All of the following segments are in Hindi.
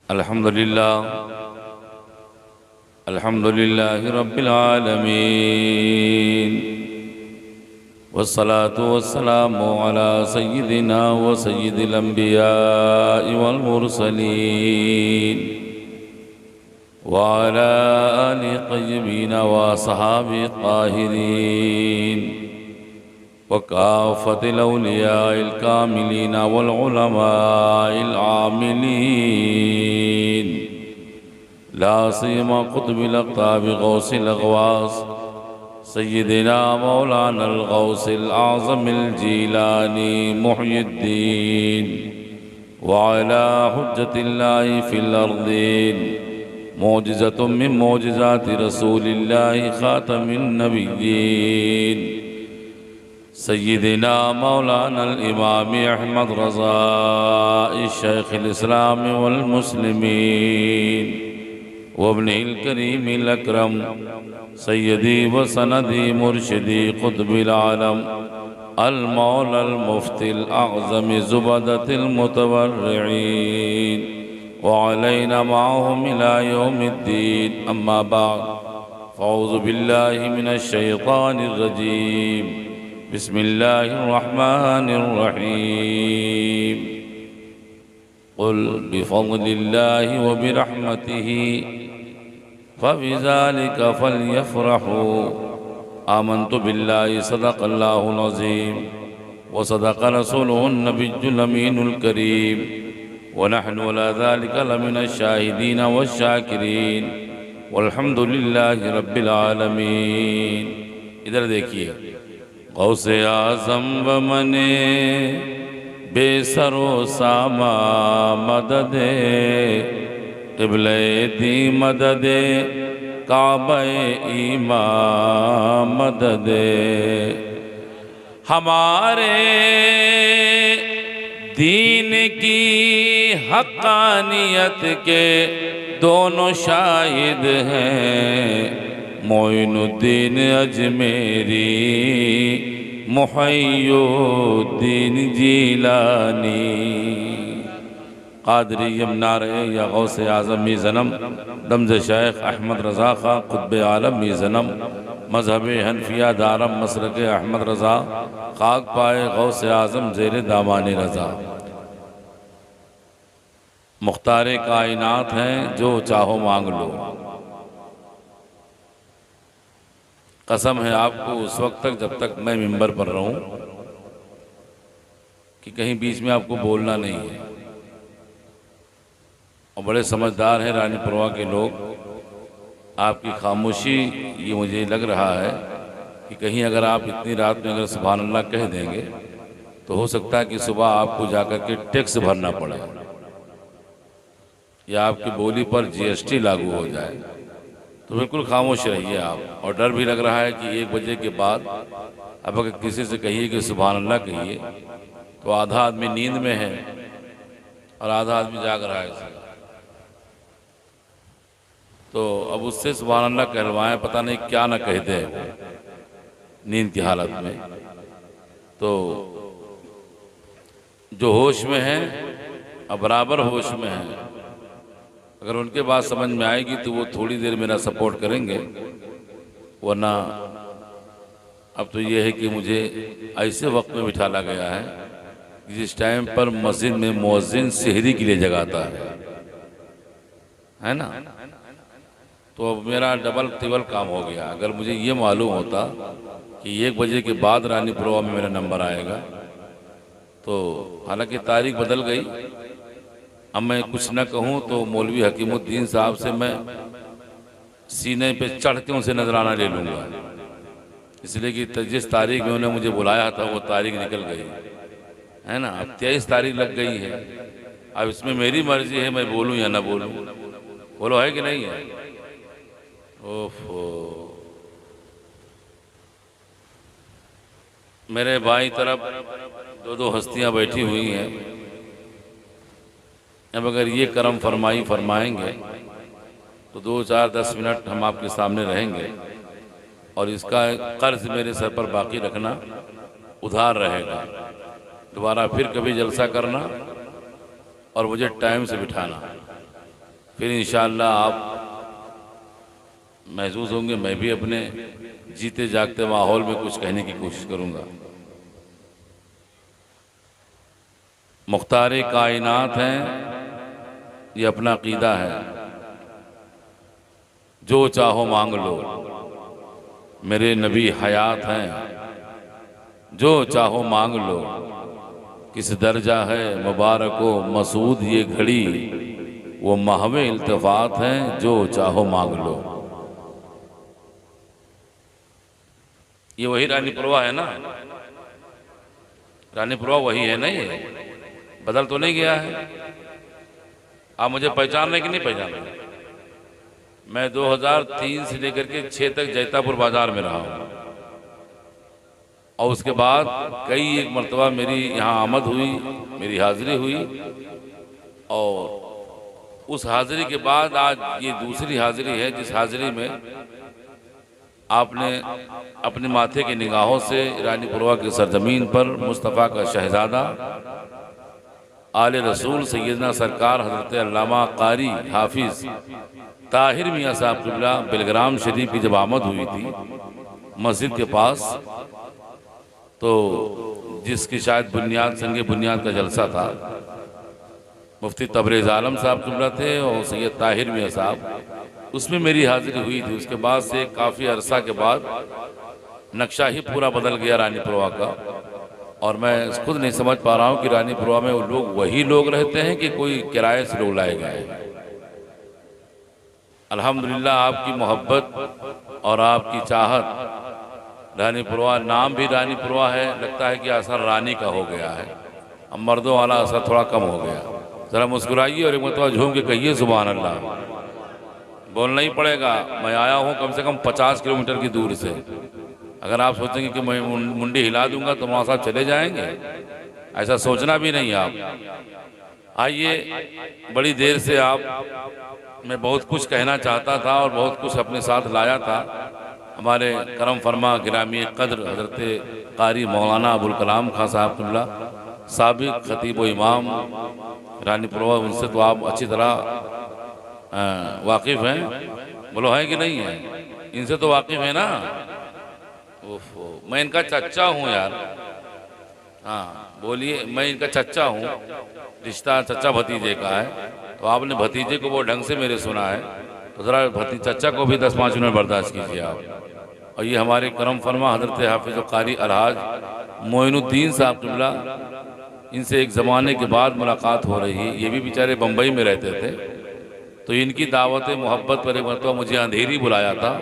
अल्हम्दुलिल्लाह रब्बिल आलमीन वस्सलातु वस्सलामु अला सय्यिदिना व सय्यिदिल अंबिया'i वल मुरसलीन व अला आलि तय्यबीन व असहाबि ताहिरीन व काफ़तिल औलियाइल कामिलीन वल उलमाइल आमिलीन ला सियमा क़ुत्बिल अक़ताब गौसिल अग़वास सय्यिदिना मौलाना अल-गौसिल आज़मिल जीलानी मुहय्यिद्दीन व अला हुज्जतिल्लाहि फिल अर्दीन मौजिज़तुम मिन मौजिज़ाति रसूलिल्लाहि ख़ातमिन नबिय्यीन सय्यिदिना मौलाना अल-इमाम अहमद रज़ा शेख़ुल इस्लाम वल मुस्लिमीन वब्निल करीमिल अकरम सय्यदी व सनदी मुर्शिदी क़ुत्बिल आलम अल मौला अल मुफ्तिल अअज़म ज़ुबदतिल मुतवर्रिईन व अलैना माहुम इला यौमिद्दीन अम्मा बाद फ़अऊज़ु बिल्लाहि मिनश शैतानिर रजीम बिस्मिल्लाहिर रहमानिर रहीम क़ुल बिफ़ज़्लिल्लाहि व बिरहमतिही फ़बिज़ालिका फ़ल्यफ़रहू आमन्तु बिल्लाहि सदक़ल्लाहुल अज़ीम व सदक़ रसूलुहुन नबियुल अमीनुल करीम व नहनु अला ज़ालिका लमिनश शाहिदीन वश्शाकिरीन वल्हम्दुलिल्लाहि रब्बिल आलमीन। इधर देखिए, गौसे आज़म व मने बेसरो सामा मददे क़िबले दी मददे काबे ईमा मददे हमारे दीन की हक़ानियत के दोनों शाहिद हैं मोइनुद्दीन अजमेरी मुहय्यिद्दीन जीलानी क़ादरी यमनारे या गौसे आज़म मी ज़नम दमज़ शेख अहमद रज़ा ख़ां क़ुत्ब आलम मी ज़नम मज़हब हनफिया दारम मसलक अहमद रज़ा खाक पाए गौसे आज़म ज़ेर दामानी रज़ा मुख्तारे कायनात हैं जो चाहो मांग लो। कसम है आपको उस वक्त तक जब तक मैं मिंबर पर रहूं कि कहीं बीच में आपको बोलना नहीं है। और बड़े समझदार हैं रानी पुरवा के लोग। आपकी खामोशी ये मुझे लग रहा है कि कहीं अगर आप इतनी रात में अगर सुभान अल्लाह कह देंगे तो हो सकता है कि सुबह आपको जाकर के टैक्स भरना पड़े या आपकी बोली पर जीएसटी लागू हो जाए। तो बिल्कुल खामोश रहिए आप। और डर भी लग रहा है कि 1 बजे के बाद अब अगर किसी से कहिए कि सुभान अल्लाह कहिए तो आधा आदमी नींद में है और आधा आदमी जाग रहा है। तो अब उससे सुभान अल्लाह कहलवाएं, पता नहीं क्या ना कहते हैं नींद की हालत में। तो जो होश में है और बराबर होश में है, अगर उनके बात समझ में आएगी तो वो थोड़ी देर मेरा सपोर्ट करेंगे, वरना अब तो ये है कि मुझे ऐसे वक्त में बिठाला गया है जिस टाइम पर मस्जिद में मुअज्जिन सेहरी के लिए जगाता है ना। तो अब मेरा डबल टिबल काम हो गया। अगर मुझे ये मालूम होता कि 1 बजे के बाद रानी पुरवा में मेरा नंबर आएगा, तो हालांकि तारीख बदल गई, अब मैं कुछ न कहूँ तो मौलवी हकीमुद्दीन साहब से मैं सीने पे चढ़ के उनसे नजराना ले लूँगा, इसलिए कि जिस तारीख में उन्होंने मुझे बुलाया था वो तारीख निकल गई है ना। अब 23 तारीख लग गई है। अब इसमें मेरी मर्जी है मैं बोलूँ या ना बोलूँ। बोलो है कि नहीं है? ओफो, मेरे बाईं तरफ 2 हस्तियां बैठी हुई हैं। अब अगर ये करम फरमाई फरमाएंगे तो 2, 4, 10 मिनट हम आपके सामने रहेंगे और इसका कर्ज मेरे सर पर बाकी रखना उधार रहेगा। दोबारा फिर कभी जलसा करना और मुझे टाइम से बिठाना। फिर इंशाअल्लाह आप महसूस होंगे, मैं भी अपने जीते जागते माहौल में कुछ कहने की कोशिश करूंगा। मुख्तार कायनात हैं, ये अपना अकीदा है, जो चाहो मांग लो। मेरे नबी हयात हैं, जो चाहो मांग लो। किस दर्जा है मुबारको मसूद ये घड़ी, वो महवे इल्तिफात हैं, जो चाहो मांग लो। ये वही रानी पुरवा है ना? रानी पुरवा वही है ना? ये बदल तो नहीं गया है? आप मुझे पहचान रहे कि नहीं पहचान रहे? मैं 2003 से लेकर के 6 तक जैतापुर बाजार में रहा हूँ, और उसके बाद कई एक मरतबा मेरी यहाँ आमद हुई, मेरी हाजिरी हुई, और उस हाजिरी के बाद आज ये दूसरी हाजिरी है, जिस हाजिरी में आपने अपने माथे की निगाहों से रानी पुरवा की सरजमीन पर मुस्तफ़ा का शहजादा आले रसूल सैयदना सरकार हज़रत अल्लामा कारी हाफिज़ ताहिर मियाँ साहब क़िबला बिलग्राम शरीफ की जब आमद हुई थी मस्जिद के पास, तो जिसकी शायद बुनियाद संगे बुनियाद का जलसा था, मुफ्ती तबरेज़ आलम साहब क़िबला थे और सैयद ताहिर मियाँ साहब, उसमें मेरी हाजिरी हुई थी। उसके बाद से काफ़ी अरसा के बाद नक्शा ही पूरा बदल गया रानी पुरवा का, और मैं खुद नहीं समझ पा रहा हूँ कि रानी पुरवा में वो लोग वही लोग रहते हैं कि कोई किराए से लोग लाए गए हैं। अल्हम्दुलिल्लाह आपकी मोहब्बत और आपकी चाहत, रानी पुरवा नाम भी रानी पुरवा है, लगता है कि असर रानी का हो गया है, अब मर्दों वाला असर थोड़ा कम हो गया। ज़रा मुस्कुराइए और एक मरतबा झूम के कहिए सुभान अल्लाह। बोलना ही पड़ेगा, मैं आया हूँ कम से कम 50 किलोमीटर की दूर से। अगर आप सोचेंगे कि मैं मुंडी हिला दूंगा तो वहाँ साहब चले जाएंगे, ऐसा सोचना भी नहीं आप। आइए, बड़ी देर से आप मैं बहुत कुछ कहना चाहता था और बहुत कुछ अपने साथ लाया था। हमारे करम फरमा गिरामी कद्र हज़रत कारी मौलाना अबुल कलाम खां साहब क़िबला साबिक़ खतीब व इमाम रानी पुरवा, उनसे तो आप अच्छी तरह वाकिफ़ हैं। बोलो है कि नहीं है? इनसे तो वाकिफ़ है ना? ओफो, मैं इनका चच्चा हूँ यार। हाँ बोलिए, मैं इनका चच्चा हूँ, रिश्ता चच्चा भतीजे का है। तो आपने भतीजे को वो ढंग से मेरे सुना है, तो ज़रा चच्चा को भी 10-5 मिनट बर्दाश्त कीजिए आप। और ये हमारे करम फरमा हज़रत हाफिज़ कारी अलहाज मोइनुद्दीन साहब क़िबला, इनसे एक ज़माने के बाद मुलाकात हो रही है। ये भी बेचारे बम्बई में रहते थे, तो इनकी दावत मोहब्बत पर एक मरतबा मुझे अंधेरी बुलाया था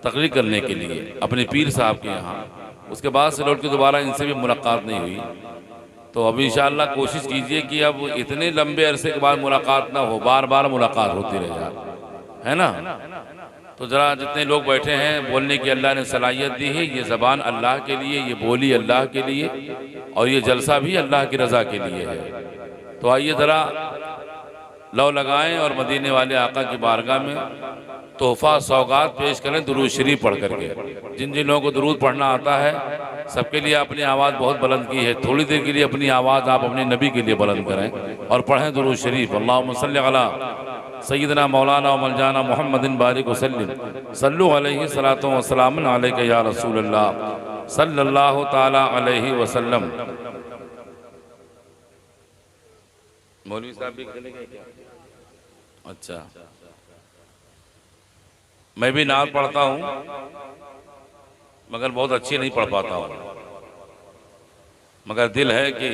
तकरीर करने के लिए अपने पीर साहब के यहाँ। उसके बाद से लौट के दोबारा इनसे भी मुलाकात नहीं हुई। तो अब इंशाअल्लाह कोशिश कीजिए कि अब इतने लंबे अरसे के बाद मुलाकात ना हो, बार बार मुलाकात होती रहे यार, है ना? तो ज़रा जितने लोग बैठे हैं, बोलने की अल्लाह ने सलाहियत दी है, ये ज़बान अल्लाह के लिए, ये बोली अल्लाह के लिए, और ये जलसा भी अल्लाह की रज़ा के लिए है। तो आइए ज़रा लौ लगाएं और मदीने वाले आका की बारगाह में तोहफा सौगात पेश करें दुरूद शरीफ पढ़ करके। जिन जिन लोगों को दुरूद पढ़ना आता है, सबके लिए अपनी आवाज़ बहुत बुलंद की है, थोड़ी देर के लिए अपनी आवाज़ आप अपने नबी के लिए बुलंद करें और पढ़ें दुरूद शरीफ। अल्लाहुम्मा सल्लि अला सय्यदना मौलाना व मौलाना मुहम्मदिन बारिक वसल्लिम सल्लु अलैहि सलातो व सलामुन अलैका या रसूलल्लाह सल्लल्लाहु ताला अलैहि वसल्लम। मौलवी साहब भी खेलेंगे क्या? अच्छा, मैं भी नात पढ़ता हूँ, मगर बहुत अच्छी नहीं पढ़ पाता हूँ, मगर दिल है कि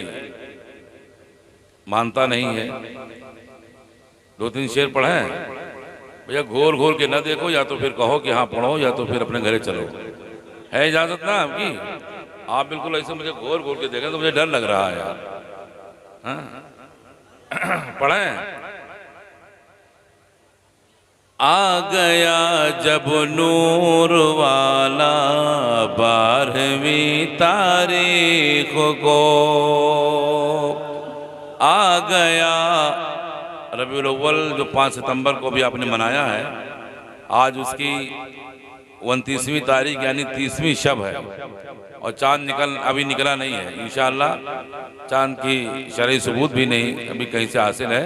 मानता नहीं है। 2-3 शेर पढ़ें भैया, घोर घोर के न देखो, या तो फिर कहो कि हाँ पढ़ो, या तो फिर अपने घरे चलो। है इजाजत ना आपकी? आप बिल्कुल ऐसे मुझे घोर घोर के देखें तो मुझे डर लग रहा है यार। हाँ पढ़ें। आ गया जब नूर वाला 12वीं तारीख को, आ गया रबीउल अव्वल जो 5 सितंबर को भी आपने मनाया है, आज उसकी 29वीं तारीख यानी 30वीं शब है। और चांद अभी निकला नहीं है। इंशाअल्लाह चांद की शरई सबूत भी नहीं अभी कहीं से हासिल है।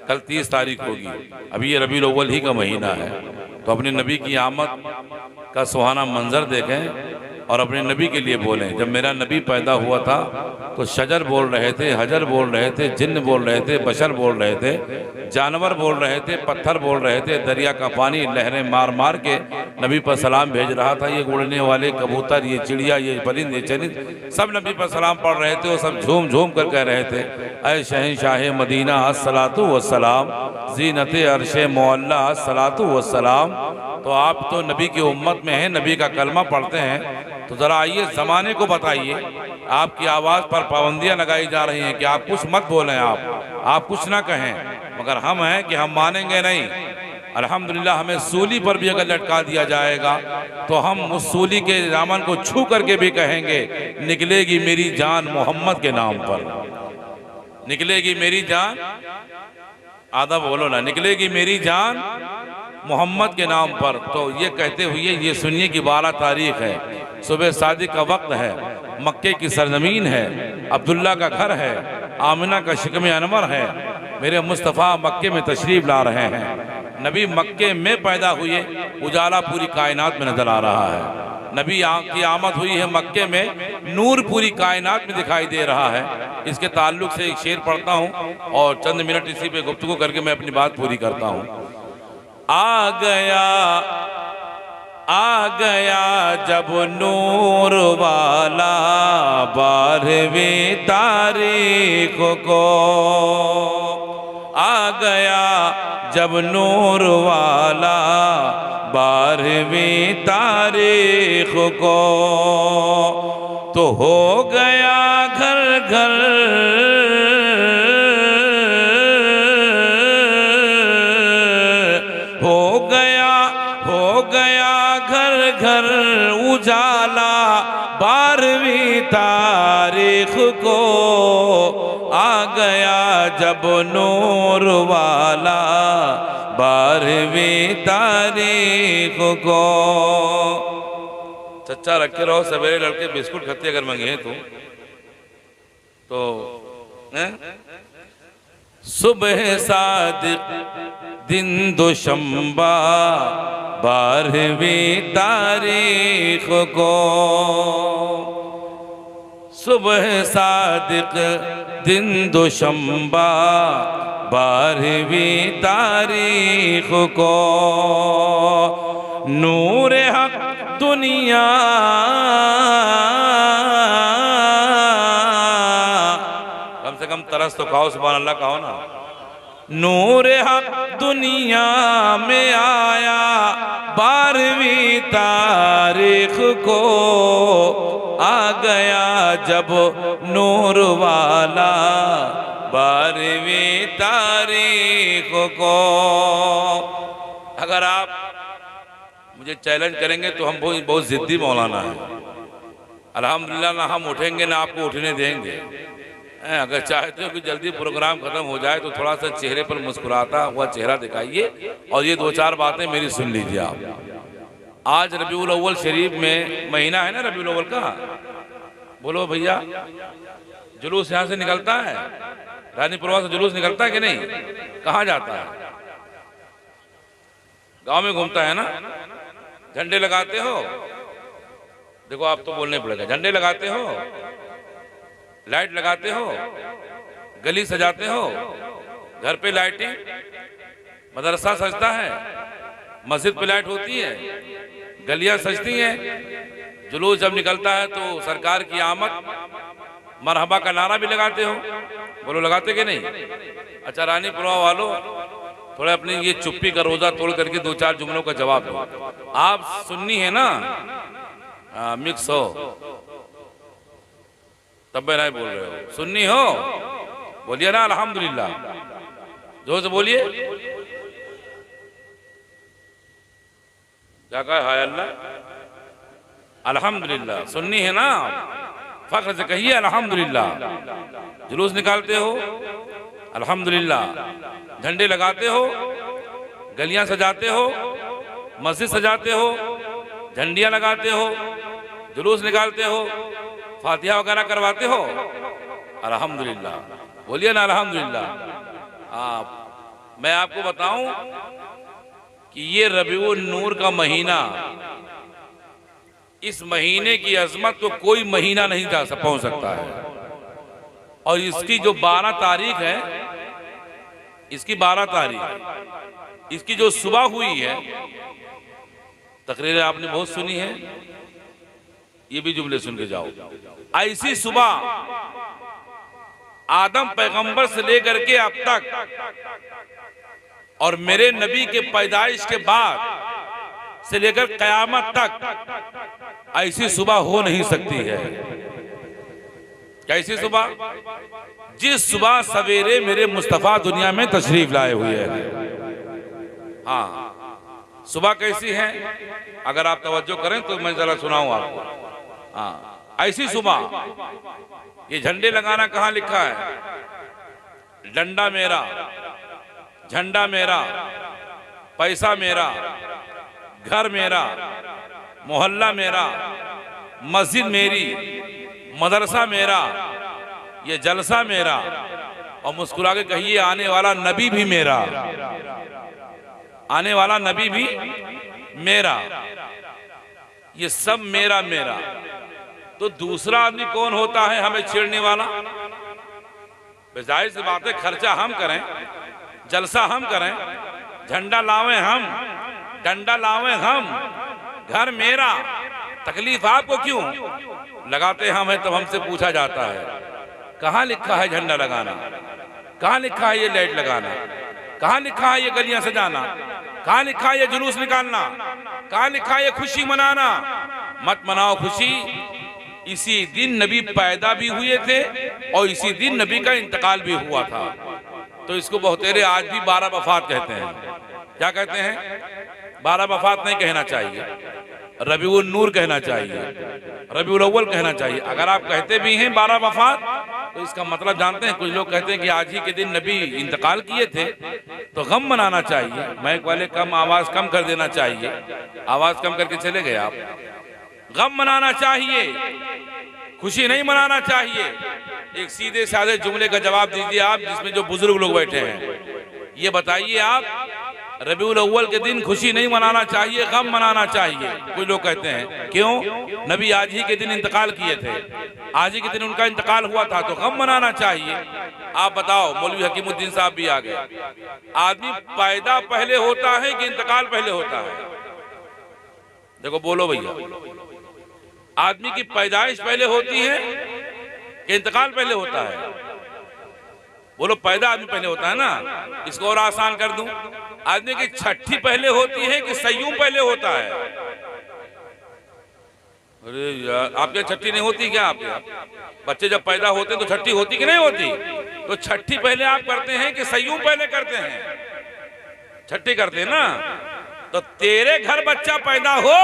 कल 30 तारीख होगी। अभी ये रबीउल अव्वल ही का महीना है, तो अपने नबी की आमद का सुहाना मंजर देखें और अपने नबी के लिए बोलें। जब मेरा नबी पैदा हुआ था तो शजर बोल रहे थे, हजर बोल रहे थे, जिन्न बोल रहे थे, बशर बोल रहे थे, जानवर बोल रहे थे, पत्थर बोल रहे थे, दरिया का पानी लहरें मार मार के नबी पर सलाम भेज रहा था। ये उड़ने वाले कबूतर, ये चिड़िया, ये परिंद, ये चरिंद सब नबी पर सलाम पढ़ रहे थे और सब झूम झूम कर कह रहे थे, ऐ शहंशाह मदीना अस्सलातु वस्सलाम, ज़ीनत अर्शे मुअल्ला अस्सलातु वस्सलाम। तो आप तो नबी की उम्मत में हैं, नबी का कलमा पढ़ते हैं, तो ज़रा आइए ज़माने को बताइए। आपकी आवाज़ पर पाबंदियां लगाई जा रही हैं कि आप कुछ मत बोलें, आप कुछ ना कहें, मगर हम हैं कि हम मानेंगे नहीं। अल्हम्दुलिल्लाह हमें सूली पर भी अगर लटका दिया जाएगा तो हम उस सूली के दामन को छू करके भी कहेंगे, निकलेगी मेरी जान मोहम्मद के नाम पर, निकलेगी मेरी जान, आधा बोलो ना, निकलेगी मेरी जान मोहम्मद के नाम पर। तो ये कहते हुए ये सुनिए कि 12 तारीख है, सुबह सादिक का वक्त है, मक्के की सरजमीन है, अब्दुल्ला का घर है, आमिना का शिकम अनवर है, मेरे मुस्तफ़ा मक्के में तशरीफ ला रहे हैं। नबी मक्के में पैदा हुए, उजाला पूरी कायनात में नजर आ रहा है। नबी की आमद हुई है मक्के में, नूर पूरी कायनात में दिखाई दे रहा है। इसके ताल्लुक से एक शेर पढ़ता हूँ और चंद मिनट इसी पे गुफ्तगू करके मैं अपनी बात पूरी करता हूँ। आ गया जब नूर वाला 12वीं तारीख को, आ गया जब नूर वाला 12वीं तारीख को, तो हो गया घर घर घर उजाला 12वीं तारीख को, आ गया जब नूर वाला 12वीं तारीख को। चच्चा रखे रहो, सवेरे लड़के बिस्कुट खाते अगर मंगे तो सुबह सादिक दिन दोशंबा 12वीं तारीख को, सुबह सादिक दिन दोशंबा 12वीं तारीख को, नूर हक दुनिया कम से कम तरस तो खाओ, सुभान अल्लाह कहो ना। नूर हक दुनिया में आया 12वीं तारीख को, आ गया जब नूर वाला 12वीं तारीख को। अगर आप मुझे चैलेंज करेंगे तो हम बहुत जिद्दी मौलाना है। अल्हम्दुलिल्लाह ना हम उठेंगे ना आपको उठने देंगे। अगर चाहते हो कि जल्दी प्रोग्राम खत्म हो जाए तो थोड़ा सा चेहरे पर मुस्कुराता हुआ चेहरा दिखाइए और ये 2-4 बातें मेरी सुन लीजिए आप। आज रबीउल अव्वल शरीफ में महीना है ना रबीउल अव्वल का, बोलो भैया, जुलूस यहाँ से निकलता है, रानीपुरवा से जुलूस निकलता है कि नहीं? कहाँ जाता है? गांव में घूमता है ना। झंडे लगाते हो, देखो आप तो बोलने पड़ेगा, झंडे लगाते हो, लाइट लगाते हो, गली सजाते हो, घर पे लाइटिंग, मदरसा सजता है, मस्जिद पे लाइट होती है, गलियां सजती हैं, जुलूस जब निकलता है तो सरकार की आमद मरहबा का नारा भी लगाते हो, बोलो लगाते कि नहीं? अच्छा रानीपुरवा वालों, थोड़ा अपनी ये चुप्पी का रोजा तोड़ करके 2-4 जुमलों का जवाब दो। आप सुन्नी है ना, मिक्स हो तब नहीं बोल रहे हो, सुन्नी हो बोलिए ना अल्हम्दुलिल्लाह, जोर से बोलिए। क्या कहा? हाय अल्लाह, अल्हम्दुलिल्लाह। सुन्नी है ना, फख्र से कहिए अल्हम्दुलिल्लाह। जुलूस निकालते हो अल्हम्दुलिल्लाह, झंडे लगाते हो, गलियां सजाते हो, मस्जिद सजाते हो, झंडियां लगाते हो, जुलूस निकालते हो, फातिहा वगैरह करवाते हो? अल्हम्दुलिल्लाह, बोलिए ना अल्हम्दुलिल्लाह। मैं आपको बताऊं कि ये रबीउन नूर का महीना, इस महीने की अजमत को कोई महीना नहीं जा पहुंच सकता है। और इसकी जो 12 तारीख है, इसकी 12 तारीख, इसकी जो सुबह हुई है, तकरीरें आपने बहुत सुनी है, ये भी जुमले सुन के जाओ। ऐसी सुबह आदम पैगंबर से लेकर के अब तक और मेरे नबी के पैदाइश के बाद से लेकर कयामत तक ऐसी सुबह हो नहीं सकती है। कैसी सुबह? जिस सुबह सवेरे मेरे मुस्तफा दुनिया में तशरीफ लाए हुए हैं। हाँ, सुबह कैसी है? अगर आप तवज्जो करें तो मैं जरा सुनाऊं आपको। हाँ, ऐसी सुबह। ये झंडे लगाना कहाँ लिखा है? डंडा मेरा, झंडा मेरा, पैसा मेरा, घर मेरा, मोहल्ला मेरा, मस्जिद मेरी, मदरसा मेरा, ये जलसा मेरा, और मुस्कुरा के कहिए आने वाला नबी भी मेरा, आने वाला नबी भी मेरा। ये सब मेरा मेरा। तो दूसरा आदमी कौन होता है हमें छेड़ने वाला? जाहिर सी बात है, खर्चा हम करें, जलसा हम करें, झंडा लावें हम, डंडा लावें हम, घर मेरा, तकलीफ आपको क्यों? लगाते हम हैं। तब हमसे पूछा जाता है कहाँ लिखा है झंडा लगाना, कहाँ लिखा है ये लाइट लगाना, कहाँ लिखा है ये गलियां सजाना, कहाँ लिखा है ये जुलूस निकालना, कहाँ लिखा है ये खुशी मनाना? मत मनाओ खुशी। इसी दिन नबी पैदा भी हुए थे और इसी दिन नबी का इंतकाल भी हुआ था। तो इसको बहुतेरे आज भी 12 वफात कहते हैं। क्या कहते हैं? 12 वफात नहीं कहना चाहिए, रबीउन नूर कहना चाहिए, रबीउल अव्वल कहना चाहिए। अगर आप कहते भी हैं 12 वफात, तो इसका मतलब जानते हैं? कुछ लोग कहते हैं कि आज ही के दिन नबी इंतकाल किए थे, तो गम मनाना चाहिए। माइक वाले कम आवाज कम कर देना चाहिए, आवाज कम करके चले गए आप। गम मनाना चाहिए, खुशी नहीं मनाना चाहिए। एक सीधे साधे जुमले का जवाब दीजिए आप, जिसमें जो बुजुर्ग लोग बैठे हैं, ये बताइए आप, रबीउल अव्वल के दिन खुशी नहीं मनाना चाहिए, गम मनाना चाहिए। कुछ लोग कहते हैं क्यों? नबी आज ही के दिन इंतकाल किए थे, आज ही के दिन उनका इंतकाल हुआ था, तो गम मनाना चाहिए। आप बताओ, मौलवी हकीमुद्दीन साहब भी आ गए। आदमी पैदा पहले होता है कि इंतकाल पहले होता है? देखो बोलो भैया, आदमी की पैदाइश पहले होती है कि इंतकाल पहले होता है? बोलो, पैदा आदमी पहले होता है ना। इसको और आसान कर दूं, आदमी की छठी पहले होती है कि सय्यूम पहले होता है? अरे यार, आपके छठी नहीं होती क्या? आपके बच्चे जब पैदा होते हैं तो छठी होती कि नहीं होती? तो छठी पहले आप करते हैं कि सय्यूम पहले करते हैं? छठी करते हैं ना। तो तेरे घर बच्चा पैदा हो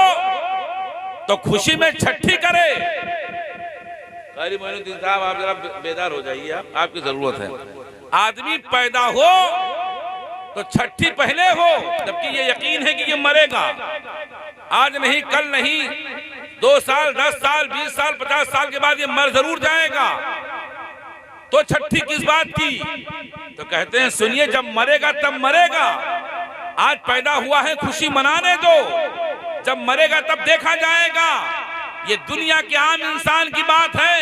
तो खुशी में छठी करे। कारी मोइनुद्दीन साहब, आप जरा बेदार हो जाइए, आपकी जरूरत है। आदमी पैदा हो तो छठी पहले हो, जबकि ये यकीन है कि ये मरेगा। आज नहीं, कल नहीं, 2 साल, 10 साल, 20 साल, 50 साल के बाद ये मर जरूर जाएगा। तो छठी किस बात की? तो कहते हैं सुनिए, जब मरेगा तब मरेगा। आज पैदा हुआ है, खुशी मनाने दो, जब मरेगा तब देखा जाएगा। ये दुनिया के आम इंसान की बात है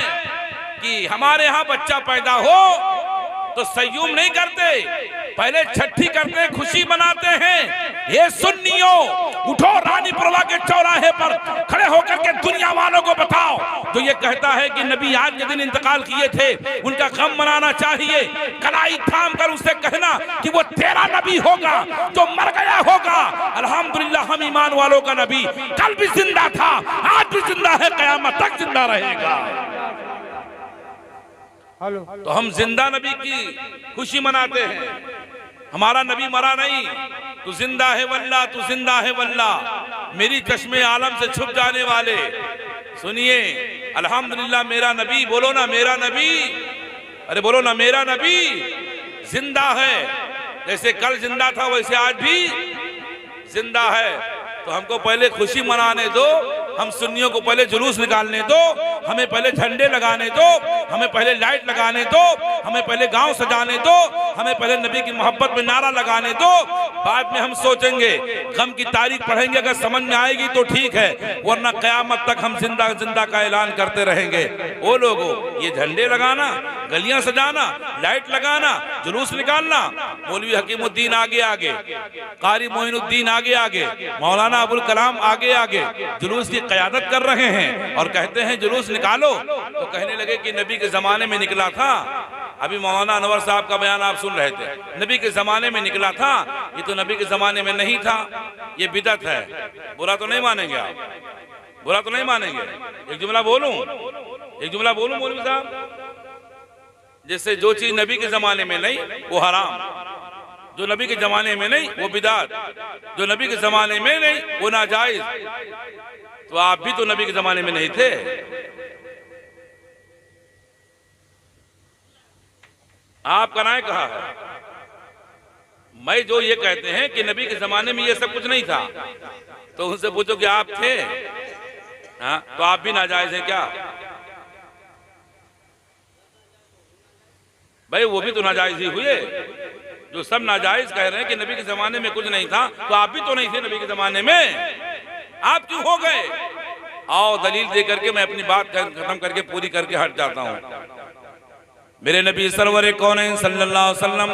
कि हमारे यहाँ बच्चा पैदा हो तो सय्यूम नहीं करते, पहले छठी करते, खुशी मनाते हैं। ये सुन्नियों, उठो, रानी प्रभा के चौराहे पर खड़े होकर के दुनिया वालों को बताओ, जो ये कहता है कि नबी आज के दिन इंतकाल किए थे, उनका गम मनाना चाहिए। कलाई थाम कर उससे कहना कि वो तेरा नबी होगा जो मर गया होगा। अल्हम्दुलिल्लाह, हम ईमान वालों का नबी कल भी जिंदा था, आज भी जिंदा है, कयामत तक जिंदा रहेगा। तो हम जिंदा नबी की खुशी मनाते हैं। हमारा नबी मरा नहीं। तू जिंदा है वल्ला, तू जिंदा है वल्ला, मेरी चश्मे आलम से छुप जाने वाले। सुनिए, अल्हम्दुलिल्लाह, मेरा नबी, बोलो ना मेरा नबी, अरे बोलो ना मेरा नबी जिंदा है। जैसे कल जिंदा था वैसे आज भी जिंदा है। तो हमको पहले खुशी मनाने दो, हम सुन्नियों को पहले जुलूस निकालने दो, हमें पहले झंडे लगाने दो, हमें पहले लाइट लगाने दो, हमें पहले गांव सजाने दो, हमें पहले नबी की मोहब्बत में नारा लगाने दो, बाद में हम सोचेंगे। गम की तारीख पढ़ेंगे, अगर समझ में आएगी तो ठीक है, वरना कयामत तक हम जिंदा जिंदा का ऐलान करते रहेंगे। ओ लोगों, ये झंडे लगाना, गलियां सजाना, लाइट लगाना, जुलूस निकालना, मौलवी हकीमुद्दीन आगे आगे, कारी मोइनुद्दीन आगे आगे, मौलाना अबुल कलाम आगे आगे जुलूस की क़यादत कर रहे हैं और कहते हैं जुलूस निकालो, तो कहने लगे कि नबी के जमाने में निकला था। अभी मौलाना अनवर साहब का बयान आप सुन रहे थे, नबी के जमाने में निकला था। ये तो नबी के जमाने में नहीं था, ये बिदअत है। बुरा तो नहीं मानेंगे आप? बुरा तो नहीं मानेंगे? एक जुमला बोलूं, एक जुमला बोलूं मौलवी साहब, जिससे जो चीज नबी के जमाने में नहीं वो हराम, जो नबी के जमाने में नहीं वो बिदात, जो नबी के जमाने में नहीं वो नाजायज। तो आप भी तो नबी के जमाने में नहीं थे। आपका राय कहा है? मैं जो ये कहते हैं कि नबी के जमाने में ये सब कुछ नहीं था, तो उनसे पूछो कि आप थे? हाँ, तो आप भी नाजायज हैं क्या? भाई वो भी तो नाजायज ही हुए। जो सब नाजायज कह रहे हैं कि नबी के जमाने में कुछ नहीं था, तो आप भी तो नहीं थे नबी के जमाने में, आप क्यों हो गए? आओ दलील दे करके मैं अपनी बात खत्म करके पूरी करके हट जाता हूं। मेरे नबी सरवर कौनैन सल्लल्लाहु अलैहि वसल्लम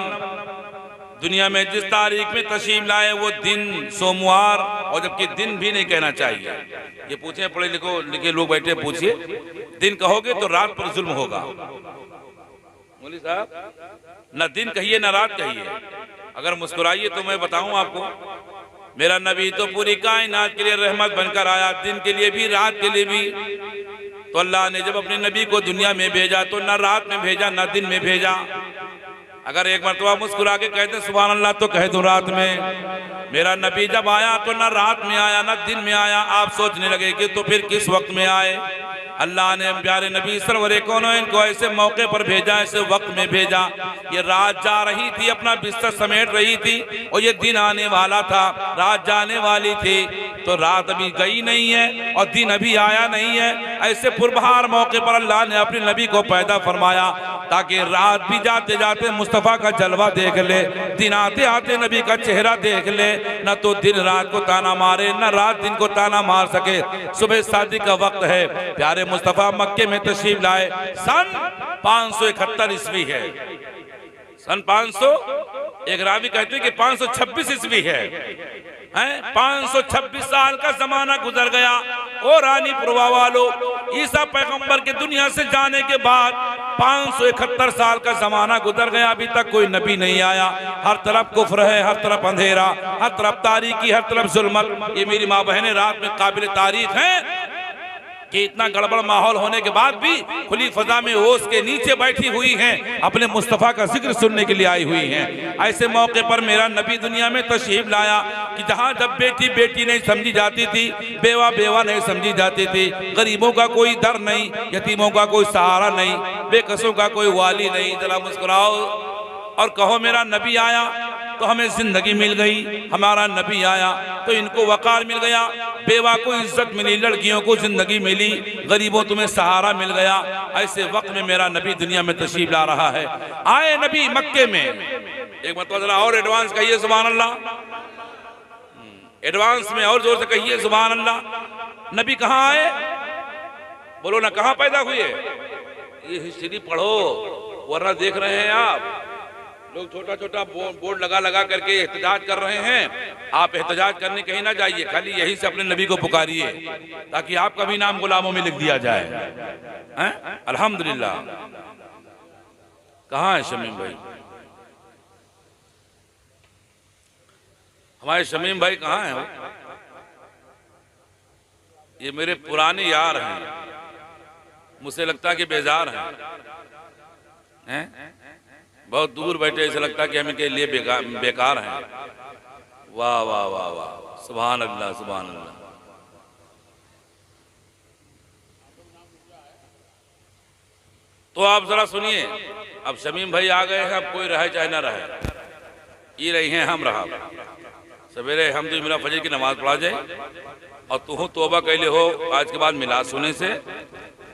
दुनिया में जिस तारीख में तशरीफ लाए वो दिन सोमवार, और जबकि दिन भी नहीं कहना चाहिए। ये पूछे पढ़े लिखे लोग बैठे, पूछिए, दिन कहोगे तो रात पर जुल्म होगा। मौलवी साहब, न दिन कहिए न रात कहिए। अगर मुस्कुराइए तो मैं बताऊं आपको, मेरा नबी तो पूरी कायनात के लिए रहमत बनकर आया, दिन के लिए भी रात के लिए भी। तो अल्लाह ने जब अपने नबी को दुनिया में भेजा तो न रात में भेजा न दिन में भेजा। अगर एक मरतबा मुस्कुरा के कहते सुभान अल्लाह तो कह दो रात में। मेरा नबी जब आया तो न रात में आया न दिन में आया। आप सोचने लगे कि तो फिर किस वक्त में आए? अल्लाह ने प्यारे नबी सरवरे कौनैन को ऐसे मौके पर भेजा, ऐसे वक्त में भेजा। ये रात जा रही थी, अपना बिस्तर समेट रही थी, और ये दिन आने वाला था, रात जाने वाली थी। तो रात अभी गई नहीं है और दिन अभी आया नहीं है। ऐसे पुरबहार मौके पर अल्लाह ने अपने नबी को पैदा फरमाया ताकि रात भी जाते जाते मुस्तफ़ा का जलवा देख ले, दिन आते आते नबी का चेहरा देख ले। न तो दिन रात को ताना मारे, न रात दिन को ताना मार सके। सुबह शादी का वक्त है, प्यारे मुस्तफ़ा मक्के में तशरीफ लाए। सन 571 ईस्वी है, सन 500, एक रावी कहते हैं कि 526 ईस्वी है। 526 साल का जमाना गुजर गया। और रानी पुरवा वालों, ईसा पैगंबर के दुनिया से जाने के बाद 571 साल का जमाना गुजर गया, अभी तक कोई नबी नहीं आया। हर तरफ कुफ्र है, हर तरफ अंधेरा, हर तरफ तारीकी, हर तरफ जुल्मत। ये मेरी माँ बहनें रात में काबिल तारीफ हैं कि इतना गड़बड़ माहौल होने के बाद भी खुली फजा में ओस के नीचे बैठी हुई हैं, अपने मुस्तफ़ा का जिक्र सुनने के लिए आई हुई हैं। ऐसे मौके पर मेरा नबी दुनिया में तशरीफ लाया कि जहाँ जब बेटी बेटी नहीं समझी जाती थी, बेवा बेवा नहीं समझी जाती थी, गरीबों का कोई दर नहीं, यतीमों का कोई सहारा नहीं, बेकसों का कोई वाली नहीं। जरा मुस्कुराओ और कहो मेरा नबी आया तो हमें जिंदगी मिल गई, हमारा नबी आया तो इनको वकार मिल गया, बेवा को इज्जत मिली, लड़कियों को जिंदगी मिली, गरीबों तुम्हें सहारा मिल गया। ऐसे वक्त में मेरा नबी दुनिया में तशरीफ ला रहा है। आए नबी मक्के में, एक मतलब जरा और एडवांस कहिए सुभान अल्लाह, एडवांस में और जोर से कहिए सुभान अल्लाह। नबी कहाँ आए? बोलो ना, कहाँ पैदा हुए? ये हिस्ट्री पढ़ो, वरना देख रहे हैं आप लोग छोटा छोटा बोर्ड लगा लगा करके एहतजाज कर रहे हैं। आप एहतजाज करने कहीं ना जाइए, खाली यही से अपने नबी को पुकारिए ताकि आपका भी नाम गुलामों में लिख दिया जाए। अल्हम्दुलिल्लाह। कहाँ है शमीम भाई? हमारे शमीम भाई कहाँ हैं? ये मेरे पुराने यार हैं, मुझसे लगता है कि बेजार हैं, बहुत दूर बैठे, ऐसा लगता है कि हम इनके लिए बेकार हैं। वाह वाह वाह वाह, सुभान अल्लाह सुभान अल्लाह। तो आप जरा सुनिए, अब शमीम भाई आ गए हैं, अब कोई रहे चाहे ना रहे, ये रही हैं, हम रहा। सवेरे अल्हम्दुलिल्लाह फजर की नमाज पढ़ा जाए और तू तौबा कैले हो आज के बाद मिलाद सुने से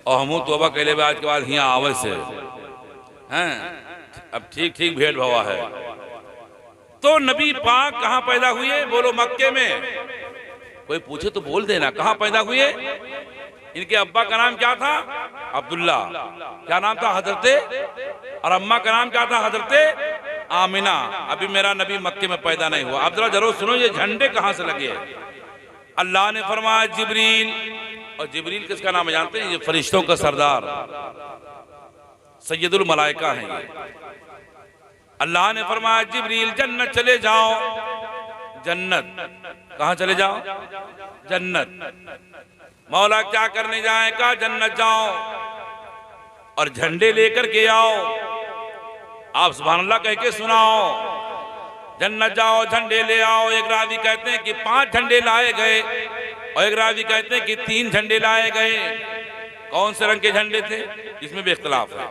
और हम तौबा कैले आज के बाद हियाँ आवे से हैं। अब ठीक ठीक भेद भवा है। तो नबी पाक कहाँ पैदा हुए? बोलो मक्के में। कोई पूछे तो बोल देना कहाँ पैदा हुए। इनके अब्बा का नाम क्या था? अब्दुल्ला। क्या नाम था? हजरते। और अम्मा का नाम क्या था? हजरते आमिना। अभी मेरा नबी मक्के में पैदा नहीं हुआ। अब जरा जरूर सुनो ये झंडे कहाँ से लगे। अल्लाह ने फरमाया जिब्रील। और जिब्रील किसका नाम है जानते हैं? ये फरिश्तों का सरदार सैयदुल मलाइका है ये। अल्लाह ने फरमाया जिब्रील जन्नत चले जाओ। जन्नत कहाँ चले जाओ? जन्नत। मौला क्या करने जाए? कहा जन्नत जाओ और झंडे लेकर के आओ। आप सुभान अल्लाह कह के सुनाओ। जन्नत जाओ झंडे ले आओ। एक रावी कहते हैं कि 5 झंडे लाए गए और एक रावी कहते हैं कि 3 झंडे लाए गए। कौन से रंग के झंडे थे इसमें भी इख्तिलाफ है।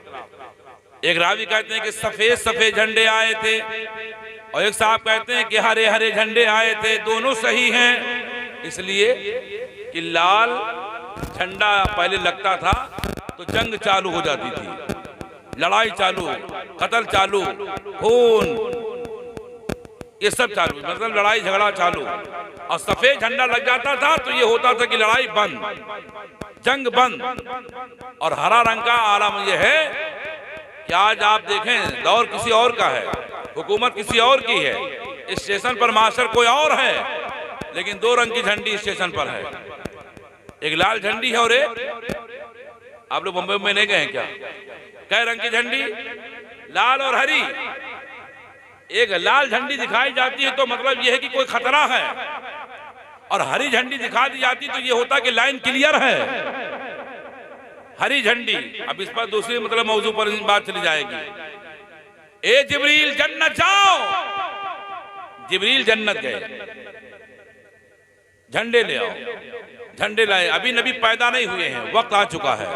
एक रावी कहते हैं कि सफेद सफेद झंडे आए थे और एक साहब कहते हैं कि हरे हरे झंडे आए थे। दोनों सही हैं इसलिए कि लाल झंडा पहले लगता था तो जंग चालू हो जाती थी, लड़ाई चालू, कत्ल चालू, खून, ये सब चालू, मतलब लड़ाई झगड़ा चालू। और सफेद झंडा लग जाता था तो ये होता था कि लड़ाई बंद, जंग बंद। और हरा रंग का आलम यह है कि आज आप देखें दौर किसी और का है, हुकूमत किसी और की है, स्टेशन पर मास्टर कोई और है, लेकिन 2 रंग की झंडी स्टेशन पर है। एक लाल झंडी है और एक, आप लोग बम्बई में नहीं गए क्या? कै रंग की झंडी? लाल और हरी। एक लाल झंडी दिखाई जाती है तो मतलब यह है कि कोई खतरा है, और हरी झंडी दिखा दी जाती तो यह होता कि लाइन क्लियर है। हरी झंडी। अब इस पर दूसरी मतलब मौजू पर बात चली जाएगी। ए जिब्रील जन्नत जाओ। जिब्रील जन्नत गए, झंडे ले आओ। झंडे लाए। अभी नबी पैदा नहीं हुए हैं, वक्त आ चुका है।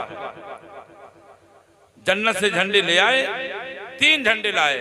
जन्नत से झंडे ले आए, 3 झंडे लाए।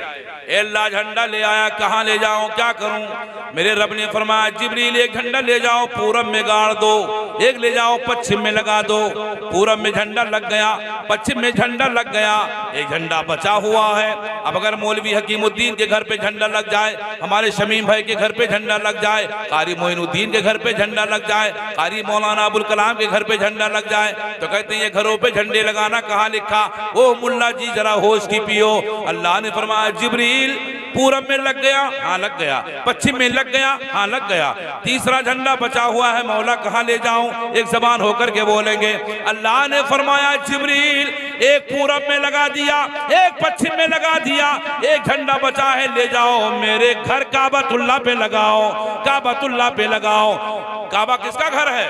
अल्लाह झंडा ले आया, कहाँ ले जाऊं, क्या करूं? मेरे रब ने फरमाया जिब्रील एक झंडा ले जाओ पूरब में गाड़ दो, एक ले जाओ पश्चिम में लगा दो। पूरब में झंडा लग गया, पश्चिम में झंडा लग गया, एक झंडा बचा हुआ है। अब अगर मौलवी हकीमुद्दीन के घर पे झंडा लग जाए, हमारे शमीम भाई के घर पे झंडा लग जाए, कारी मोइनुद्दीन के घर पे झंडा लग जाए, कारी मौलाना अबुल कलाम के घर पे झंडा लग जाए, तो कहते हैं ये घरों पे झंडे लगाना कहाँ लिखा? ओ मुल्ला जी जरा होश की पियो। अल्लाह ने फरमाया जिब्रील पूरब में लग गया, हाँ लग गया, पश्चिम में लग गया, हाँ लग गया, तीसरा झंडा बचा हुआ है, मौला कहाँ ले जाऊं? एक जबान होकर के बोलेंगे। अल्लाह ने फरमाया जिब्रील एक पूरब में लगा दिया, एक पश्चिम में लगा दिया, एक झंडा बचा है, ले जाओ मेरे घर काबतुल्लाह पे लगाओ, काबतुल्लाह पे लगाओ। काबा किसका घर है?